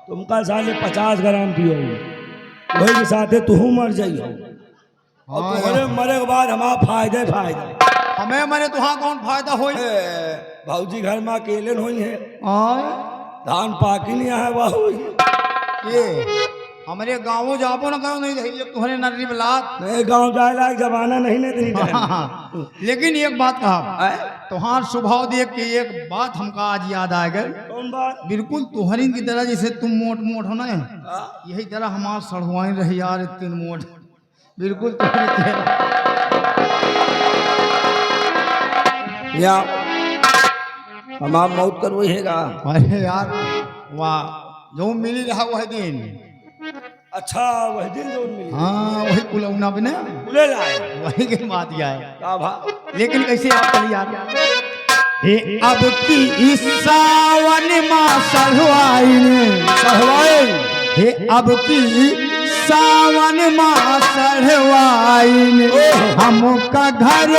तुमका साले 50 ग्राम पियो, वही के साथे तू मर जाइयो। और तुम्हारे मरे के बाद हमारा फायदे हमें मरे तुहाँ कौन फायदा होई? भाऊजी घर में अकेले हुई है, धान पाकी नहीं है बाबू। ये हमारे गाँव जाबो न करो नहीं देखिए तुम्हारे नर्री बलात नहीं, गाँव जाए लायक जमाना नहीं नहीं। लेकिन एक बात कहा, तुम्हार स्वभाव देख के एक बात हमका आज याद आ गई। कौन बात? बिल्कुल तुम्हारी की तरह, जैसे तुम मोट मोट हो ना, यही तरह हमार सड़हुआई रही यार, इतनी मोट बिल्कुल तुम्हारी तरह। या हमार मौत करो हैगा। अरे यार वाह, जो मिली रहा वह दिन। अच्छा वही दिन जो मिली। हाँ वही कुलौना बने ले लाए, वही के बात यार। का भा? लेकिन कैसे आप चली यार? हे अब की इस सावन माँ सढ़वाइन, हे अब की सावन माँ सढ़वाइन, हमका घर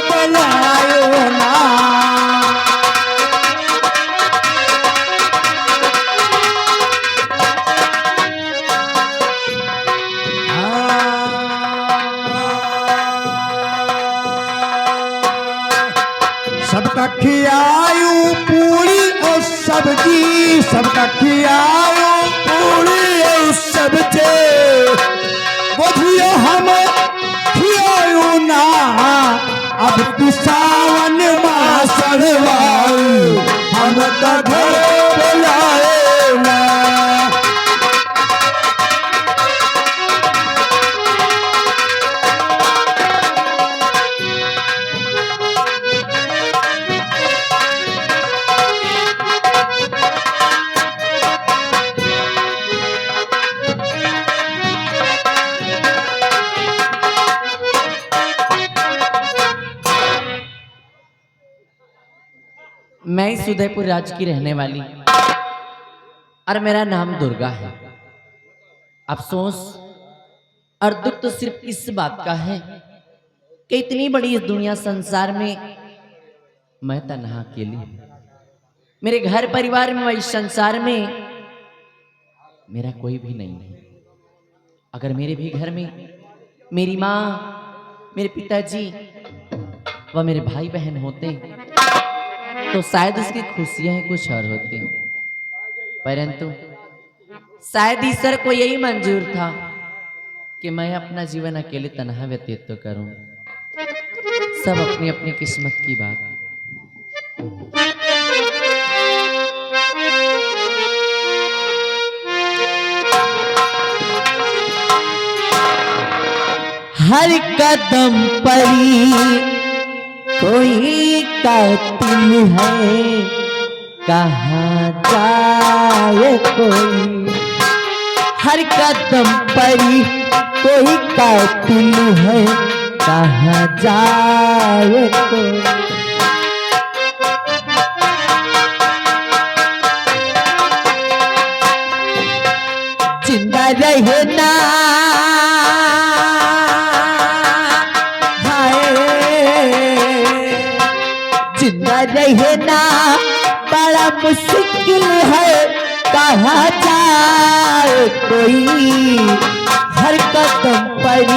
बुलायो ना। सबका खियायू पूरी और सब्जी, सबका खियायू पूरी और सब्जी, बुझियो हम खियायू ना। अब की सावन माँ सढ़वाई, हम का घर बुलाए ना। मैं इस उदयपुर राज्य की रहने वाली और मेरा नाम दुर्गा है। अफसोस और दुख तो सिर्फ इस बात का है कि इतनी बड़ी इस दुनिया संसार में मैं तन्हा अकेली हूं। मेरे घर परिवार में, इस संसार में मेरा कोई भी नहीं है। अगर मेरे भी घर में मेरी माँ, मेरे पिताजी व मेरे भाई बहन होते तो शायद उसकी खुशियां कुछ और होती, परंतु शायद ईश्वर को यही मंजूर था कि मैं अपना जीवन अकेले तन्हा व्यतीत तो करूं। सब अपनी अपनी किस्मत की बात। हर कदम परी कोई कातिल है, कहाँ जाए कोई। हर कदम परी कोई कातिल है, कहाँ जाए कोई। जिंदा रहना जिंदा रहना बड़ा मुश्किल है, कहाँ जाए कोई। हर कदम पर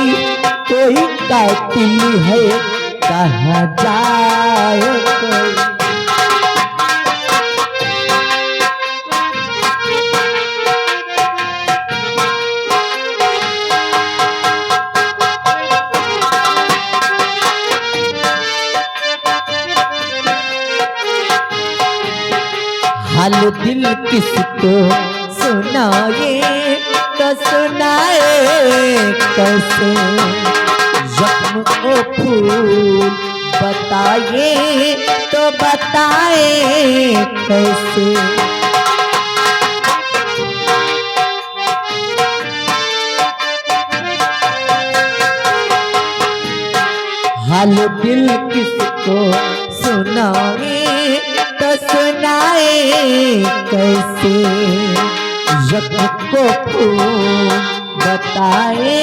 कोई कातिल है, कहाँ जाए कोई। हाल दिल किसको सुनाए तो सुनाए कैसे। जख्म को फूल बताए तो बताए कैसे। हाल दिल किसको सुनाए तो सुनाए कैसे। जख्म को फूल बताए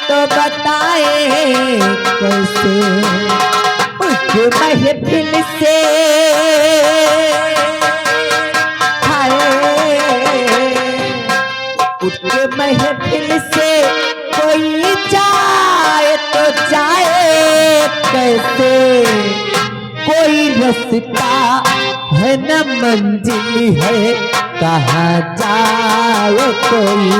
तो बताए कैसे। उस महफिल से हाय उस महफिल से कोई जाए तो जाए कैसे। कोई रास्ता है न मंजिल है, कहाँ जाए कोई।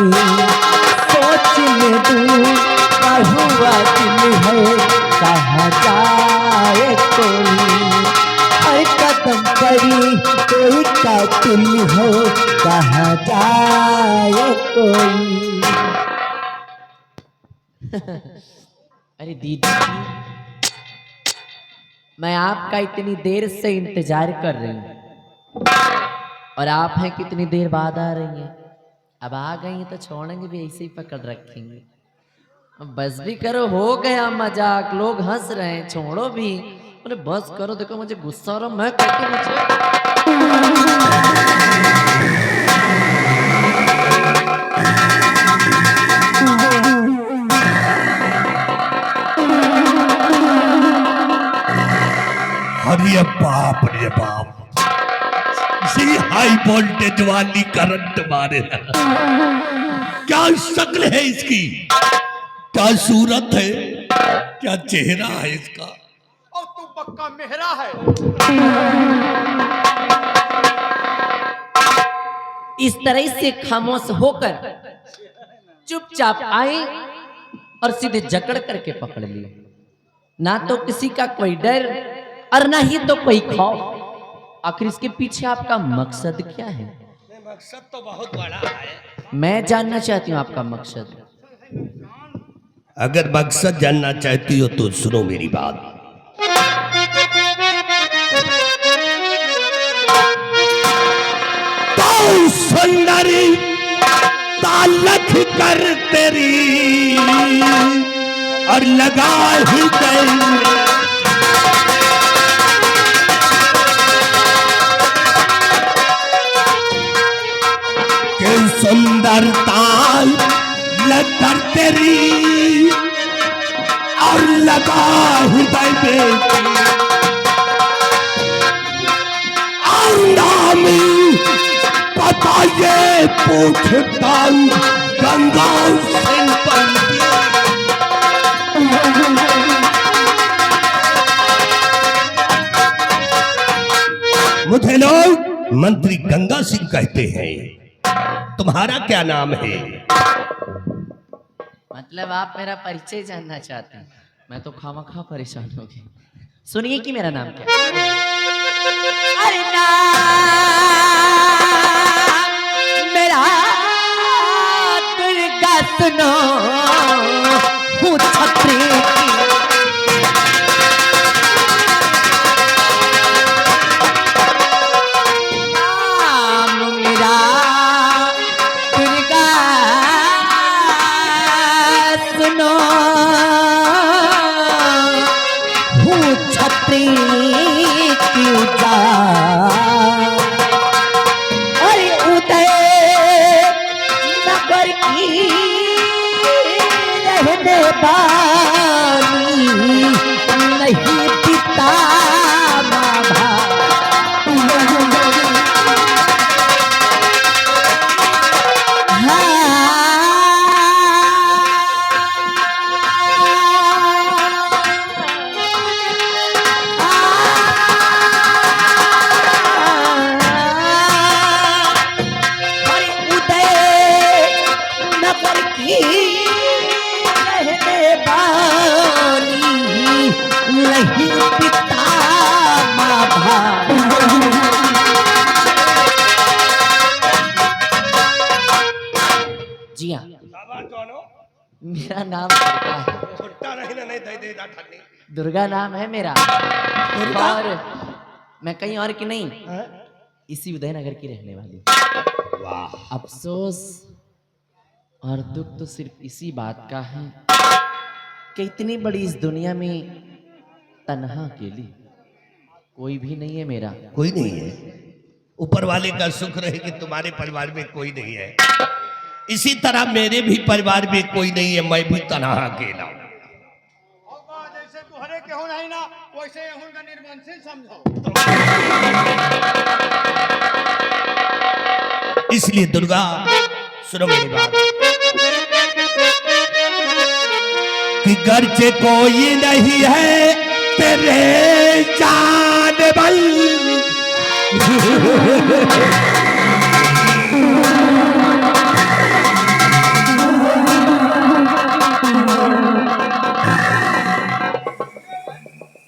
सोच में डूबा हुआ दिल है, कहाँ जाए कोई। हर कदम पर कोई कातिल है, कहाँ जाए कोई। अरे दीदी, मैं आपका इतनी देर से इंतजार कर रही हूँ और आप हैं कितनी देर बाद आ रही हैं। अब आ गई हैं तो छोड़ेंगे भी, ऐसे ही पकड़ रखेंगे। अब बस भी करो, हो गया मजाक, लोग हंस रहे हैं, छोड़ो भी। अरे बस करो, देखो मुझे गुस्सा हो रहा, मैं कहती मुझे। अरे बाप रे बाप, इसी हाई वोल्टेज वाली करंट मारे। क्या शक्ल है इसकी, क्या सूरत है, क्या चेहरा है इसका। और तू पक्का मेहरा है। इस तरह से खामोश होकर चुपचाप आए और सीधे जकड़ करके पकड़ लिए। ना तो किसी का कोई डर और ना ही तो कोई खौफ। आखिर इसके पीछे आपका मकसद क्या है? मकसद तो बहुत बड़ा है। मैं जानना चाहती हूँ आपका मकसद। अगर मकसद जानना चाहती हो तो सुनो मेरी बात। तो सुंदरी तालख कर तेरी और लगा ही गई सुंदरता लग तेरी और लगा हृदय में और नामी पता ये पूछता गंगा सिंह पर। मुझे लोग मंत्री गंगा सिंह कहते हैं। तुम्हारा क्या नाम है? मतलब आप मेरा परिचय जानना चाहते हैं? मैं तो खामखा परेशान हो गई। सुनिए कि मेरा नाम क्या है। अरे नाम मेरा दुर्गा सुनो, हूँ छत्री रहने वाली नहीं पिता माँ जी हाँ, मेरा नाम दुर्गा नाम है मेरा। और मैं कहीं और की नहीं, इसी उदयनगर की रहने वाली। अफसोस और दुख तो सिर्फ इसी बात का है कि इतनी बड़ी इस दुनिया में तन्हा अकेली कोई भी नहीं है मेरा। कोई नहीं है। ऊपर वाले का शुक्र है कि तुम्हारे परिवार में कोई नहीं है। इसी तरह मेरे भी परिवार में कोई नहीं है, मैं भी तन्हा अकेला हूं। जैसे तुहरे के हो नहीं ना, वैसे का निर्वंशी समझो। इसलिए दुर्गा सुनो मेरी बात कि घर से कोई नहीं है तेरे जान बल।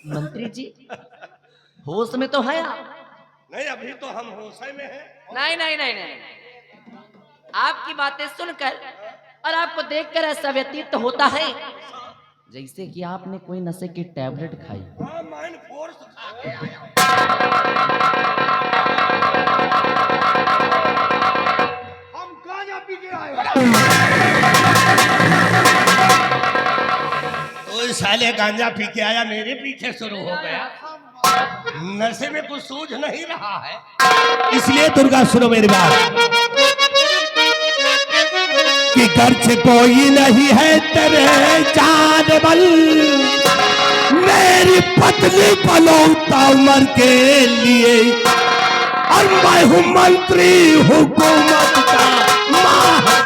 मंत्री जी होश में तो है आप? नहीं, अभी तो हम होश में हैं। नहीं नहीं नहीं नहीं, आपकी बातें सुनकर और आपको देखकर ऐसा व्यतीत तो होता है जैसे कि आपने कोई नशे की टैबलेट खाई। माइंड फोर्स खा के आया। हम गांजा पी के आए। तो साले गांजा पी के आया, मेरे पीछे शुरू हो गया। नशे में कुछ सूझ नहीं रहा है। इसलिए दुर्गा सुनो मेरी बात कि घर से कोई नहीं है तेरे जान बल। मेरी पत्नी पलौता उम्र के लिए और मैं हूं मंत्री हुकूमत का माहिर।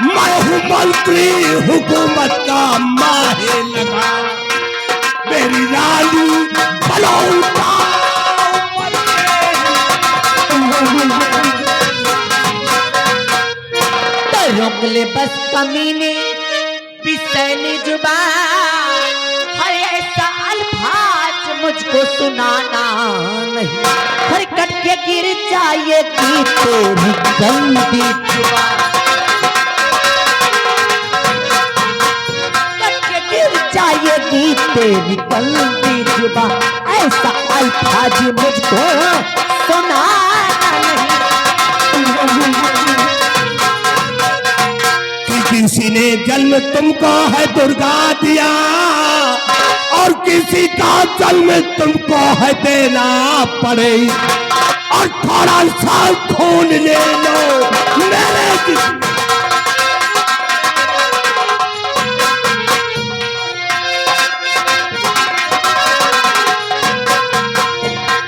मैं हूं मंत्री हुकूमत का माहिर लगा। मेरी रानी पलौता रोक ले बस कमीने पिसैनी जुबान, हर ऐसा अल्फाज मुझको सुनाना नहीं। हर कट के गिर जाएगी तेरी गंदी जुबान, कट के गिर जाएगी तेरी गंदी जुबान। ऐसा अल्फाज मुझको सुनाना नहीं। किसी ने जन्म तुमको है दुर्गा दिया और किसी का जन्म तुमको है देना पड़े। और थोड़ा सा खून ले लो मेरे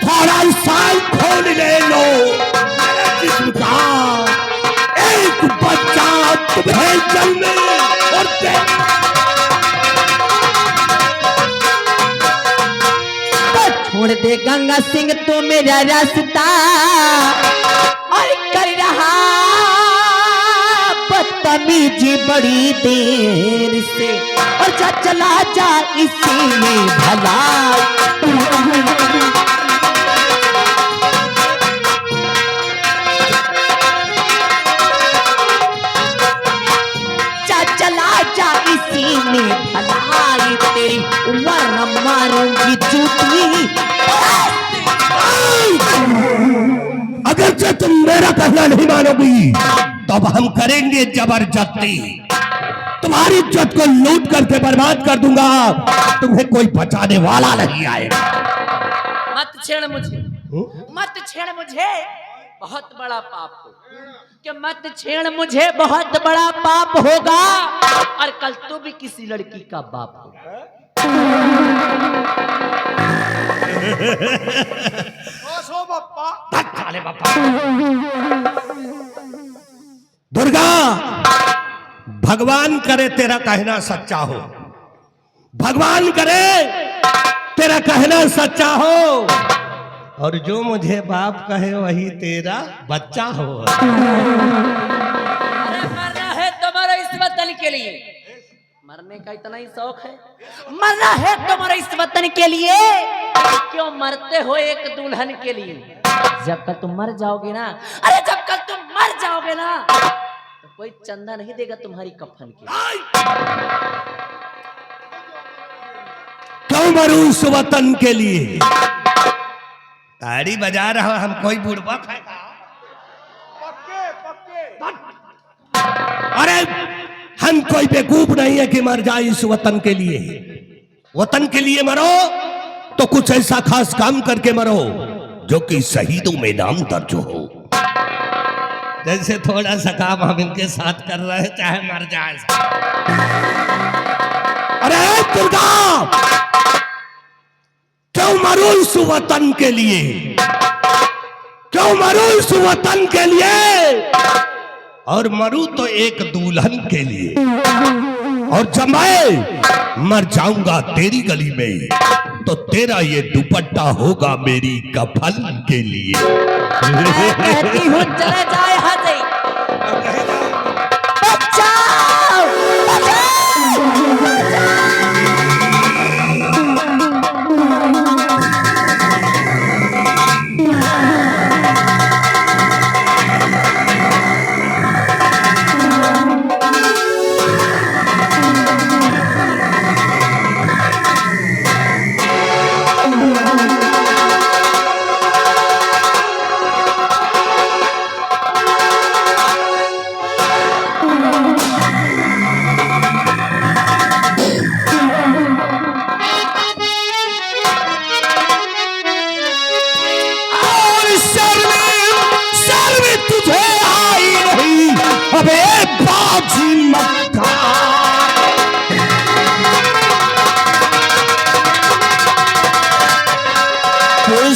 थोड़ा सा खून ले लो मेरे जिस्म का। एक बच्चा तुम्हें जन्मे और छोड़ दे गंगा सिंह तो मेरा रास्ता और कर रहा बदतमीजी बड़ी देर से। और जा चला जा इसी में भलाई, इसी में भलाई तेरी वरना मारूंगी जूती। अगर से तुम मेरा कहना नहीं मानोगी तो अब हम करेंगे जबरदस्ती। तुम्हारी इज्जत को लूट करके बर्बाद कर दूंगा। तुम्हें कोई बचाने वाला नहीं आएगा। मत छेड़ मुझे, मत छेड़ मुझे। बहुत बड़ा पाप हो कि मत छेड़ मुझे, बहुत बड़ा पाप होगा। और कल तू भी किसी लड़की का बाप होगा। दुर्गा, भगवान करे तेरा कहना सच्चा हो, भगवान करे तेरा कहना सच्चा हो, और जो मुझे बाप कहे वही तेरा बच्चा हो। अरे मरना है तुम्हारा इस वतन के लिए, मरने का इतना ही शौक है, मरना है तुम्हारा इस वतन के लिए। क्यों मरते हो एक दुल्हन के लिए? जब कल तुम मर जाओगे ना, अरे जब कल तुम मर जाओगे ना, तो कोई चंदा नहीं देगा तुम्हारी कफन के। क्यों मरूं इस वतन के लिए? ताड़ी बजा रहा हम कोई बुढ़वा खाएगा? अरे हम कोई बेवकूफ नहीं है कि मर जाए इस वतन के लिए। वतन के लिए मरो तो कुछ ऐसा खास काम करके मरो जो कि शहीदों में नाम दर्ज हो। जैसे थोड़ा सा काम हम इनके साथ कर रहे हैं, चाहे मर जाए। अरे दुर्गा, क्यों मरूं इस वतन के लिए? क्यों मरूं इस वतन के लिए? और मरूं तो एक दुल्हन के लिए। और जब मैं मर जाऊंगा तेरी गली में, तो तेरा ये दुपट्टा होगा मेरी कफन के लिए। मैं कहती हूँ चले जाए हाथी, बचाओ,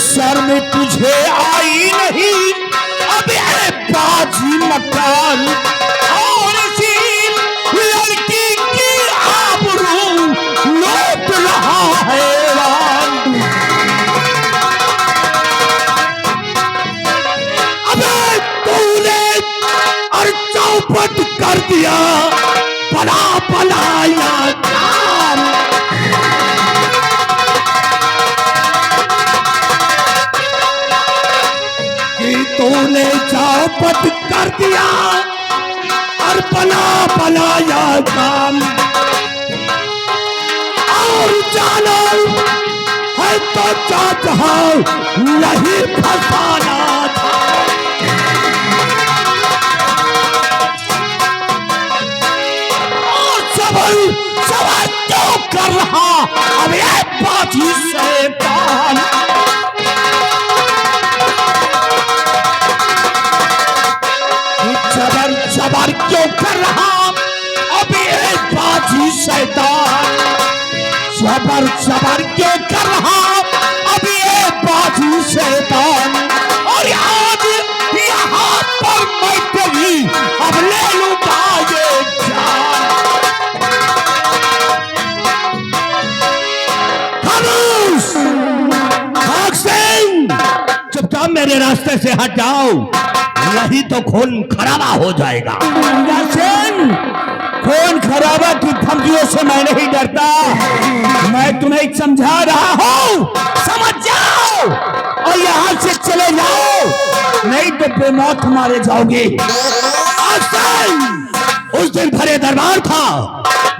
सर में तुझे आई नहीं अब बाजी मकान, और इसी लड़की की आबरू लूट रहा है राम। अबे तूने और चौपट कर दिया बड़ा बनाया काम। तूने चौपट कर दिया और बनाया काम। और जानो है तो चाचा नहीं फसाना था। और सवाल क्यों कर रहा अब ये बाजी से काम। सवार क्यों कर रहा अब ये बाजी शैतान। सबर क्यों कर रहा अब ये बाजी शैतान। और आज यहाँ पर मैं तेरी अब ले लूंगा ये जान। खामोश भाग सिंह, चुपचाप मेरे रास्ते से हट जाओ, नहीं तो खून खराबा हो जाएगा। खून खराबा की धमकियों से मैं नहीं डरता, मैं तुम्हें समझा रहा हूँ, समझ जाओ और यहाँ से चले जाओ, नहीं तो बेमौत मारे जाओगे। उस दिन भरे दरबार था,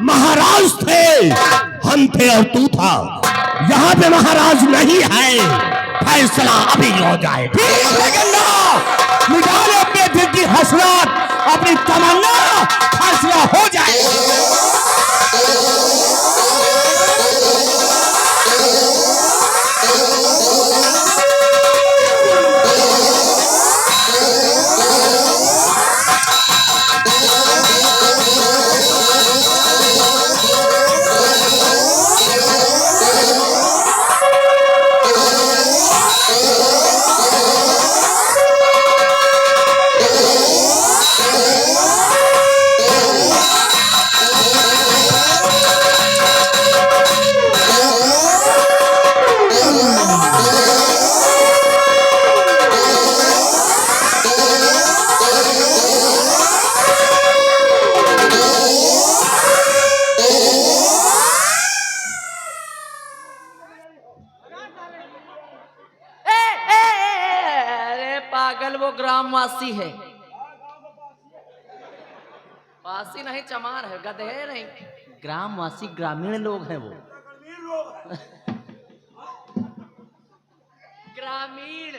महाराज थे, हम थे और तू था। यहाँ पे महाराज नहीं है, फैसला अभी हो जाए। निकाले अपने दिल की हसरत, अपनी तमन्ना, फैसला हो जाए। अरे पागल, वो ग्रामवासी है। वासी नहीं, चमार है, गधे नहीं। ग्रामवासी ग्रामीण लोग हैं वो। ग्रामीण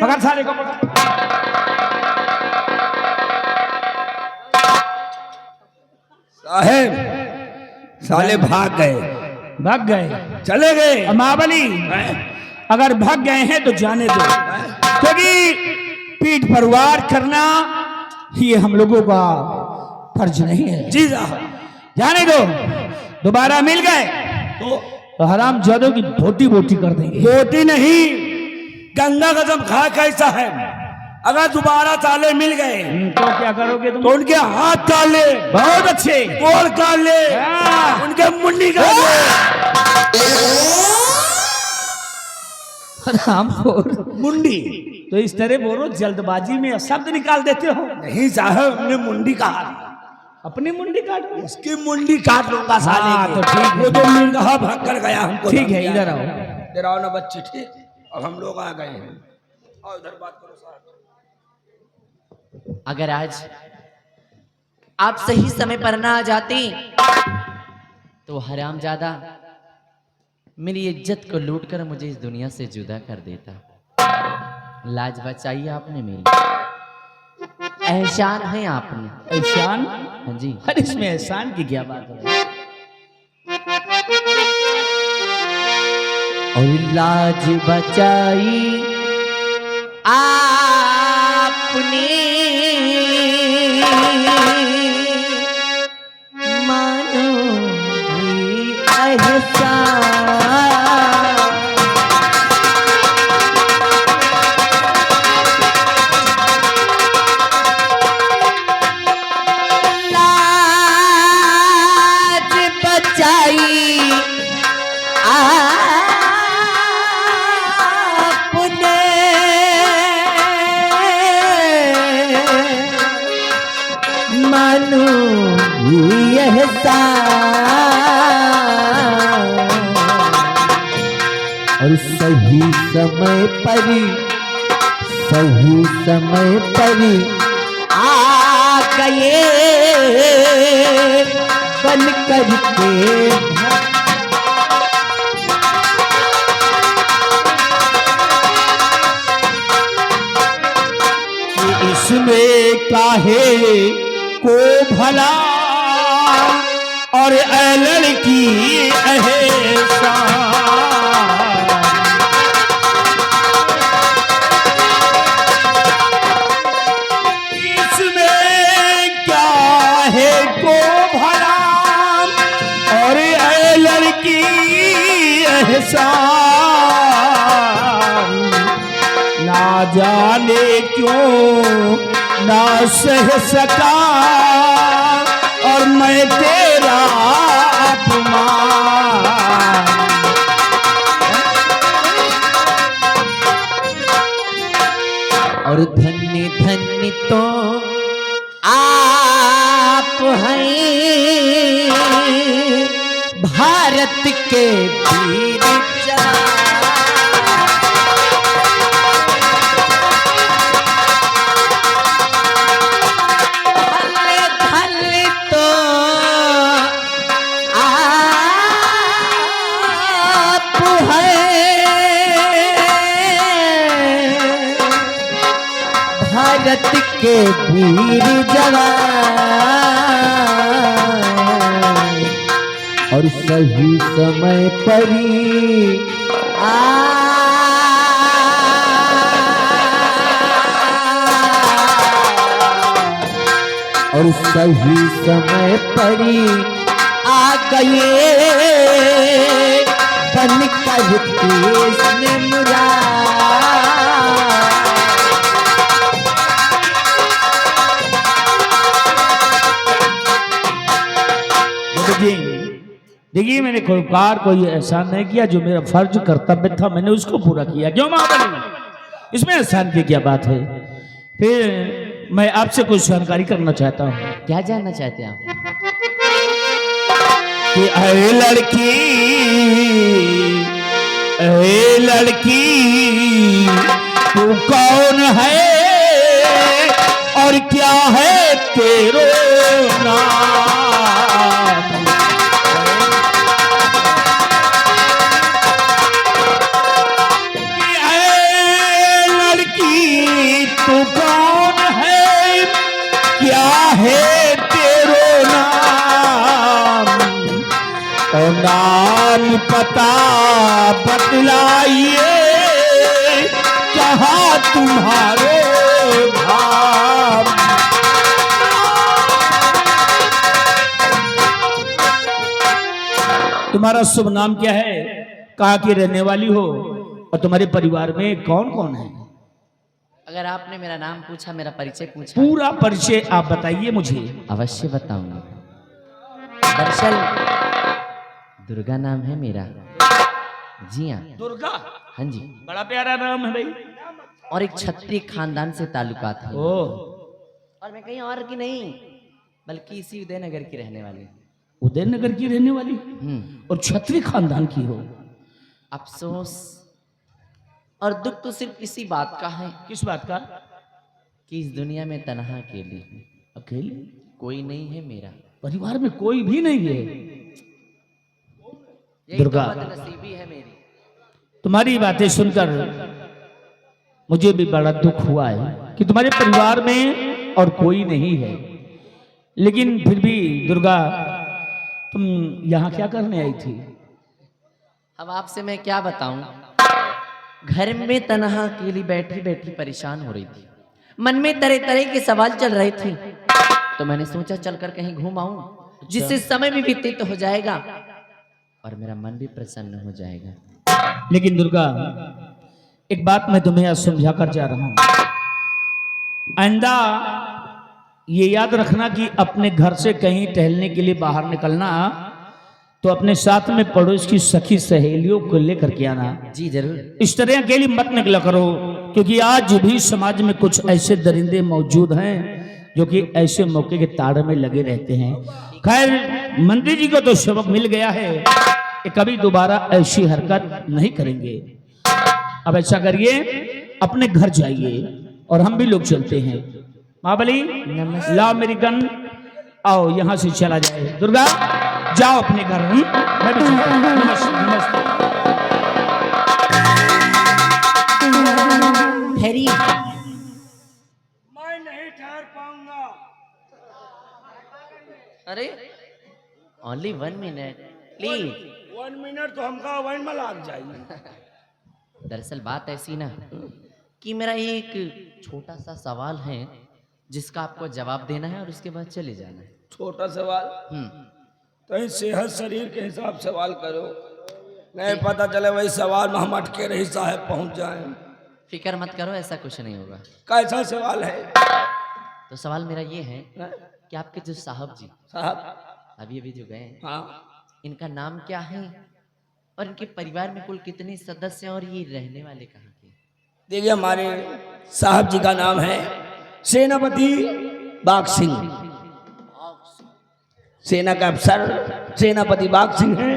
पकड़ साले को, पकड़। साहेब, साले भाग गए। भाग गए, चले गए। महाबली अगर भाग गए हैं तो जाने दो, क्योंकि पीठ पर वार करना ये हम लोगों का फर्ज नहीं है। जी साहब, जाने दो। दोबारा मिल गए तो हराम जादों की बोटी बोटी कर देंगे। बोटी नहीं, गंगा कसम खा कैसा है, अगर दोबारा साले मिल गए तो क्या करोगे तुम? तो उनके हाथ काट ले। बहुत अच्छे। गोल काट ले, उनके मुंडी काट ले। हरामखोर। मुंडी तो इस तरह बोलो, जल्दबाजी में शब्द निकाल देते हो। नहीं साहब, हमने मुंडी कहा। अपनी मुंडी काट लो। इसकी मुंडी काट लूंगा साले हाँ, की। तो ठीक है। वो जो मिर्गा भाग कर गया हमको। ठीक है, इधर आओ। इधर आओ ना बच्चे, ठीक। अब हम लोग आ गए हैं, और इधर बात करो साहब। अगर आज आप सही समय पर ना आ जाती तो हरामजादा मेरी इज्जत को लूटकर मुझे इस दुनिया से जुदा कर देता। लाज बचाई आपने मेरी, एहसान है आपने। एहसान? हाँ जी। अरे इसमें एहसान की क्या बात है? और लाज बचाई आपने, मानो ये एहसान। लाज बचाई आपने, मानो ये एहसान। और सही समय पर आ गए बन करके। इसमें काहे को भला और ए लड़की एहसान। इसमें क्या है को भला और ए लड़की एहसान। ना जाने क्यों ना सह सका और मैं तेरा अपमान। और धन्य धन्य तो आप हैं भारत के वीर जवान। भारत के वीर जवान। और सही समय पर और सही समय पर आ गए बन कर देश में मुराद। देखिए मैंने कोई कार कोई एहसान नहीं किया, जो मेरा फर्ज कर्तव्य था मैंने उसको पूरा किया। क्यों महाबली, इसमें एहसान की क्या बात है। फिर मैं आपसे कुछ जानकारी करना चाहता हूँ। क्या जानना चाहते हैं आप? कि ऐ लड़की तू कौन है और क्या है तेरो नाम। कि ऐ लड़की तू कौन है, क्या है तेरो नाम, और नाम पता बतलाइए कहाँ तुम्हारे धाम। तुम्हारा शुभ नाम क्या है, कहाँ की रहने वाली हो, और तुम्हारे परिवार में कौन कौन है? अगर आपने मेरा नाम पूछा, मेरा परिचय पूछा, पूरा परिचय आप बताइए मुझे। अवश्य बताऊंगा। दरअसल दुर्गा नाम है मेरा। जी हाँ। दुर्गा? हाँ जी। बड़ा प्यारा नाम है भाई। और एक क्षत्रिय खानदान से ताल्लुकात है। ओह, और मैं कहीं और की नहीं, बल्कि इसी उदयनगर की रहने वाली। उदयनगर की रहने वाली और क्षत्रिय खानदान की हो। अफसोस और दुख तो सिर्फ इसी बात का है किस बात का? कि इस दुनिया में तन्हा अकेली हूँ। अकेले? कोई नहीं है मेरा। परिवार में कोई भी नहीं है? यही दुर्गा, तो बदनसीबी है मेरी। तुम्हारी बातें सुनकर मुझे भी बड़ा दुख हुआ है कि तुम्हारे परिवार में और कोई नहीं है। लेकिन फिर भी दुर्गा, तुम यहाँ क्या करने आई थी? अब आपसे मैं क्या बताऊं, घर में तन्हा अकेली बैठी बैठी परेशान हो रही थी। मन में तरह तरह के सवाल चल रहे थे, तो मैंने सोचा चलकर कहीं घूम आऊं, जिससे समय भी व्यतीत हो जाएगा और मेरा मन भी प्रसन्न हो जाएगा। लेकिन दुर्गा, एक बात मैं तुम्हें आज समझा कर जा रहा हूं। आइंदा ये याद रखना कि अपने घर से कहीं टहलने के लिए बाहर निकलना तो अपने साथ में पड़ोस की सखी सहेलियों को लेकर के आना। जी जरूर। इस तरह अकेली मत निकला करो, क्योंकि आज भी समाज में कुछ ऐसे दरिंदे मौजूद हैं जो कि ऐसे मौके के ताड़ में लगे रहते हैं। खैर, मंत्री जी को तो सबक मिल गया है कि कभी दोबारा ऐसी हरकत नहीं करेंगे। अब ऐसा करिए, अपने घर जाइए और हम भी लोग चलते हैं। महाबली, लाओ मेरी गन, आओ यहाँ से चला जाए। दुर्गा, जाओ अपने घर। मैं भी चलता हूं। नमस्ते, नमस्ते। ठहरिए। मैं नहीं ठहर पाऊंगा। अरे ओनली 1 मिनट प्लीज। 1 मिनट तो हमका वन में लग जाएगी। दरअसल बात ऐसी ना कि मेरा एक छोटा सा सवाल है जिसका आपको जवाब देना है और उसके बाद चले जाना है। छोटा सवाल, तो सेहत शरीर के हिसाब से सवाल करो, नहीं पता चले वही सवाल में हम अटके रही साहब पहुंच जाए। फिक्र मत करो, ऐसा कुछ नहीं होगा। कैसा सवाल है? तो सवाल मेरा ये है कि आपके जो साहब जी साहब? अभी अभी जो गए, हाँ, इनका नाम क्या है और इनके परिवार में कुल कितने सदस्य हैं और ये रहने वाले कहाँ के? देखिए, हमारे साहब जी का नाम है सेनापति बाघ सिंह। सेना का अफसर सेनापति बाघ सिंह हैं,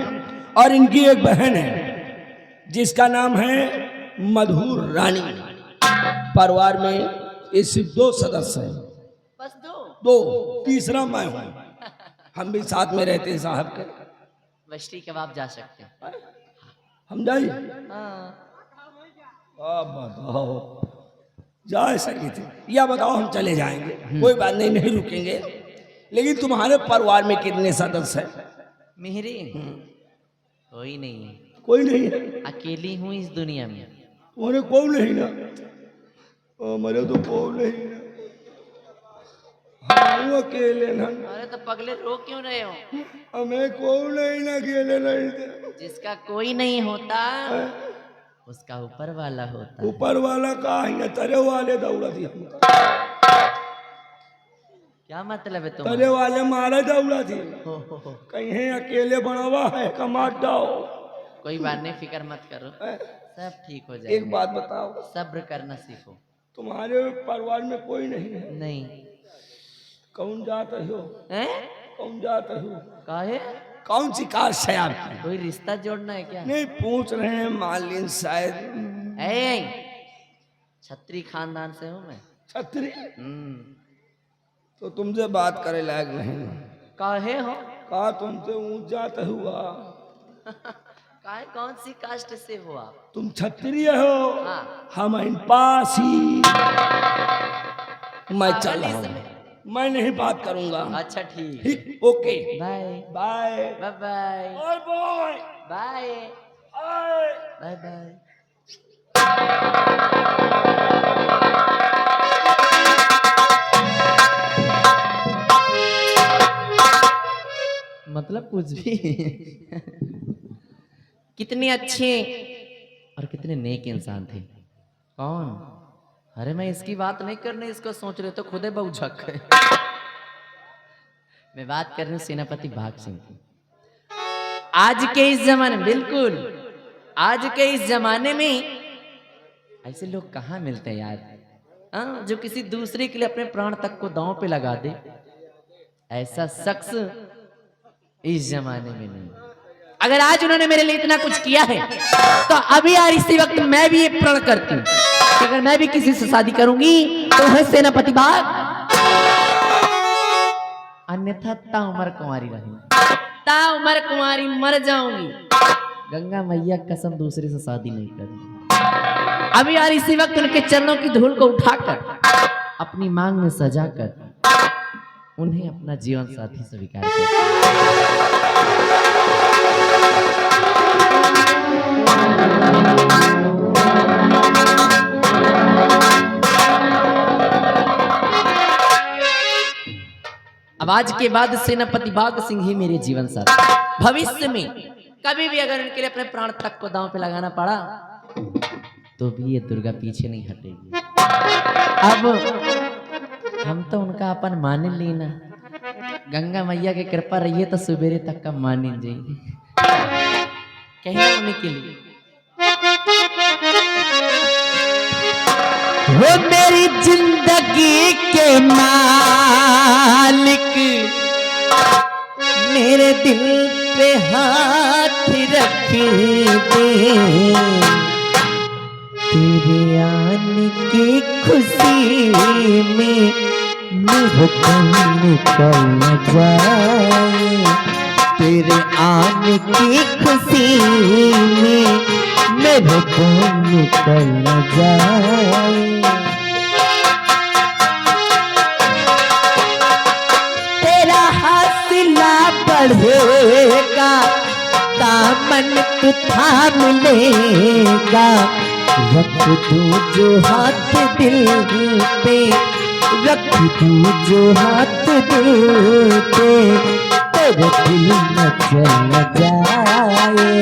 और इनकी एक बहन है जिसका नाम है मधुर रानी। परिवार में ये सिर्फ 2 सदस्य हैं। बस 2, तीसरा मैं हूँ। हम भी साथ में रहते हैं साहब के। बस्ती कबाब जा सकते हैं। हम जाइए? हाँ। आप बताओ, जा सकी थी या बताओ, हम चले जाएंगे, कोई बात नहीं, नहीं रुकेंगे। लेकिन तुम्हारे परिवार में कितने सदस्य हैं? मेरे कोई नहीं है, कोई नहीं है? अकेली हूँ इस दुनिया में। तुम्हारे कौन नहीं ना? हमारे तो कौन नहीं ना, हम अकेले ना। अरे तो पगले रो क्यों रहे हो? हमें कौन नहीं ना, अकेले नहीं थे। जिसका कोई नहीं होता उसका ऊपर वाला होता है। ऊपर वाला का है, तेरे वाले दौड़ा दिया। क्या मतलब है तले तुम्हारा? वाले मारे दौड़ा थी हो। कहीं है अकेले बनवा है कमाट जाओ। कोई बात नहीं, फिक्र मत करो, हैं? सब ठीक हो एक जाएगा। बात बताओ, सब्र करना सीखो। तुम्हारे परिवार में कोई नहीं है? नहीं। कौन जात हो? हैं? कौन जात हो? काहे? कौन सी कास्ट है आपकी? कोई रिश्ता जोड़ना है क्या? नहीं पूछ रहे हैं मालिन शायद। ए, छत्री खानदान से हूँ मैं। छत्री? हम्म। तो तुमसे बात करे लायक नहीं। काहे हो? कहा तुमसे ऊंच जात हुआ। काहे, कौन सी कास्ट से हो आप? तुम क्षत्रिय हो? हाँ। हम इन पास ही। मैं चल रहा पागल हूं। इसमें। मैं नहीं बात करूंगा। अच्छा ठीक। ठीक, okay bye bye bye bye bye bye bye bye. Bye bye. मतलब कुछ भी। कितने अच्छे और कितने नेक इंसान थे। कौन? अरे मैं इसकी बात नहीं करने इसको सोच रहे तो खुदे बहुझक है। मैं बात कर रही हूँ सेनापति भाग सिंह की। आज के इस जमाने में, बिल्कुल आज के इस जमाने में ऐसे लोग कहाँ मिलते हैं यार, हाँ, जो किसी दूसरे के लिए अपने प्राण तक को दांव पे लगा दे। ऐसा शख्स इस जमाने में नहीं। अगर आज उन्होंने मेरे लिए इतना कुछ किया है तो अभी यार इसी वक्त मैं भी ये प्रण करती हूँ कि अगर मैं भी किसी से शादी करूंगी तो है सेनापति भाग, अन्यथा ताउमर कुंवारी रहूंगी, ताउमर कुंवारी मर जाऊंगी। गंगा मैया कसम दूसरे से शादी नहीं करूंगी। अभी यार इसी वक्त उनके चरणों की धूल को उठाकर अपनी मांग में सजाकर उन्हें अपना जीवन साथी स्वीकार कर। अब आज के बाद सेनापति भाग सिंह ही मेरे जीवन साथी। भविष्य में कभी भी अगर इनके लिए अपने प्राण तक को दांव पे लगाना पड़ा तो भी ये दुर्गा पीछे नहीं हटेगी। अब हम तो उनका अपन मान लेना, गंगा मैया की कृपा रही है तो सुबेरे तक का मान जाइए कहना होने के लिए। वो मेरी जिंदगी के मालिक मेरे दिल पे हाथ रख दे, तेरे आने की खुशी में हुक्म निकल जाए, तेरे आने की खुशी में मेरे हुक्म निकल जाए। तेरा हौसला बढ़ेगा, दामन तू थाम लेगा, रख दो जो हाथ दिल पे, रख दो जो हाथ दिल पे, तेरे दिल न चल जाए।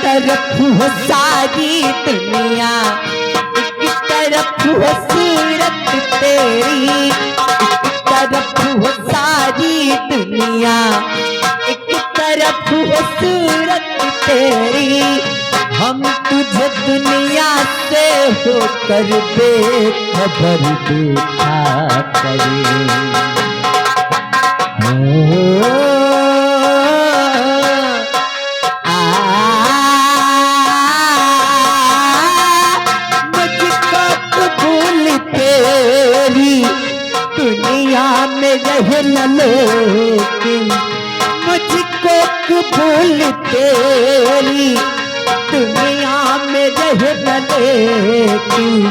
तरफ हो सारी दुनिया, एक तरफ हो सूरत तेरी, एक तरफ हो सारी दुनिया, एक तरफ हो सूरत तेरी। हम तुझे दुनिया से होकर बेखबर देखा करें। दुनिया में रहना लेकिन मुझको कबूल तेरी, दुनिया में रहना लेकिन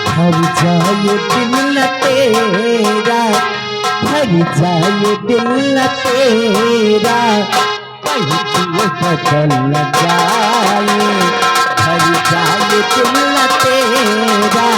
भर जाए दिल न तेरा, भर जाए दिल न तेरा, कहीं तू बदल न जाए, भर जाए दिल न तेरा।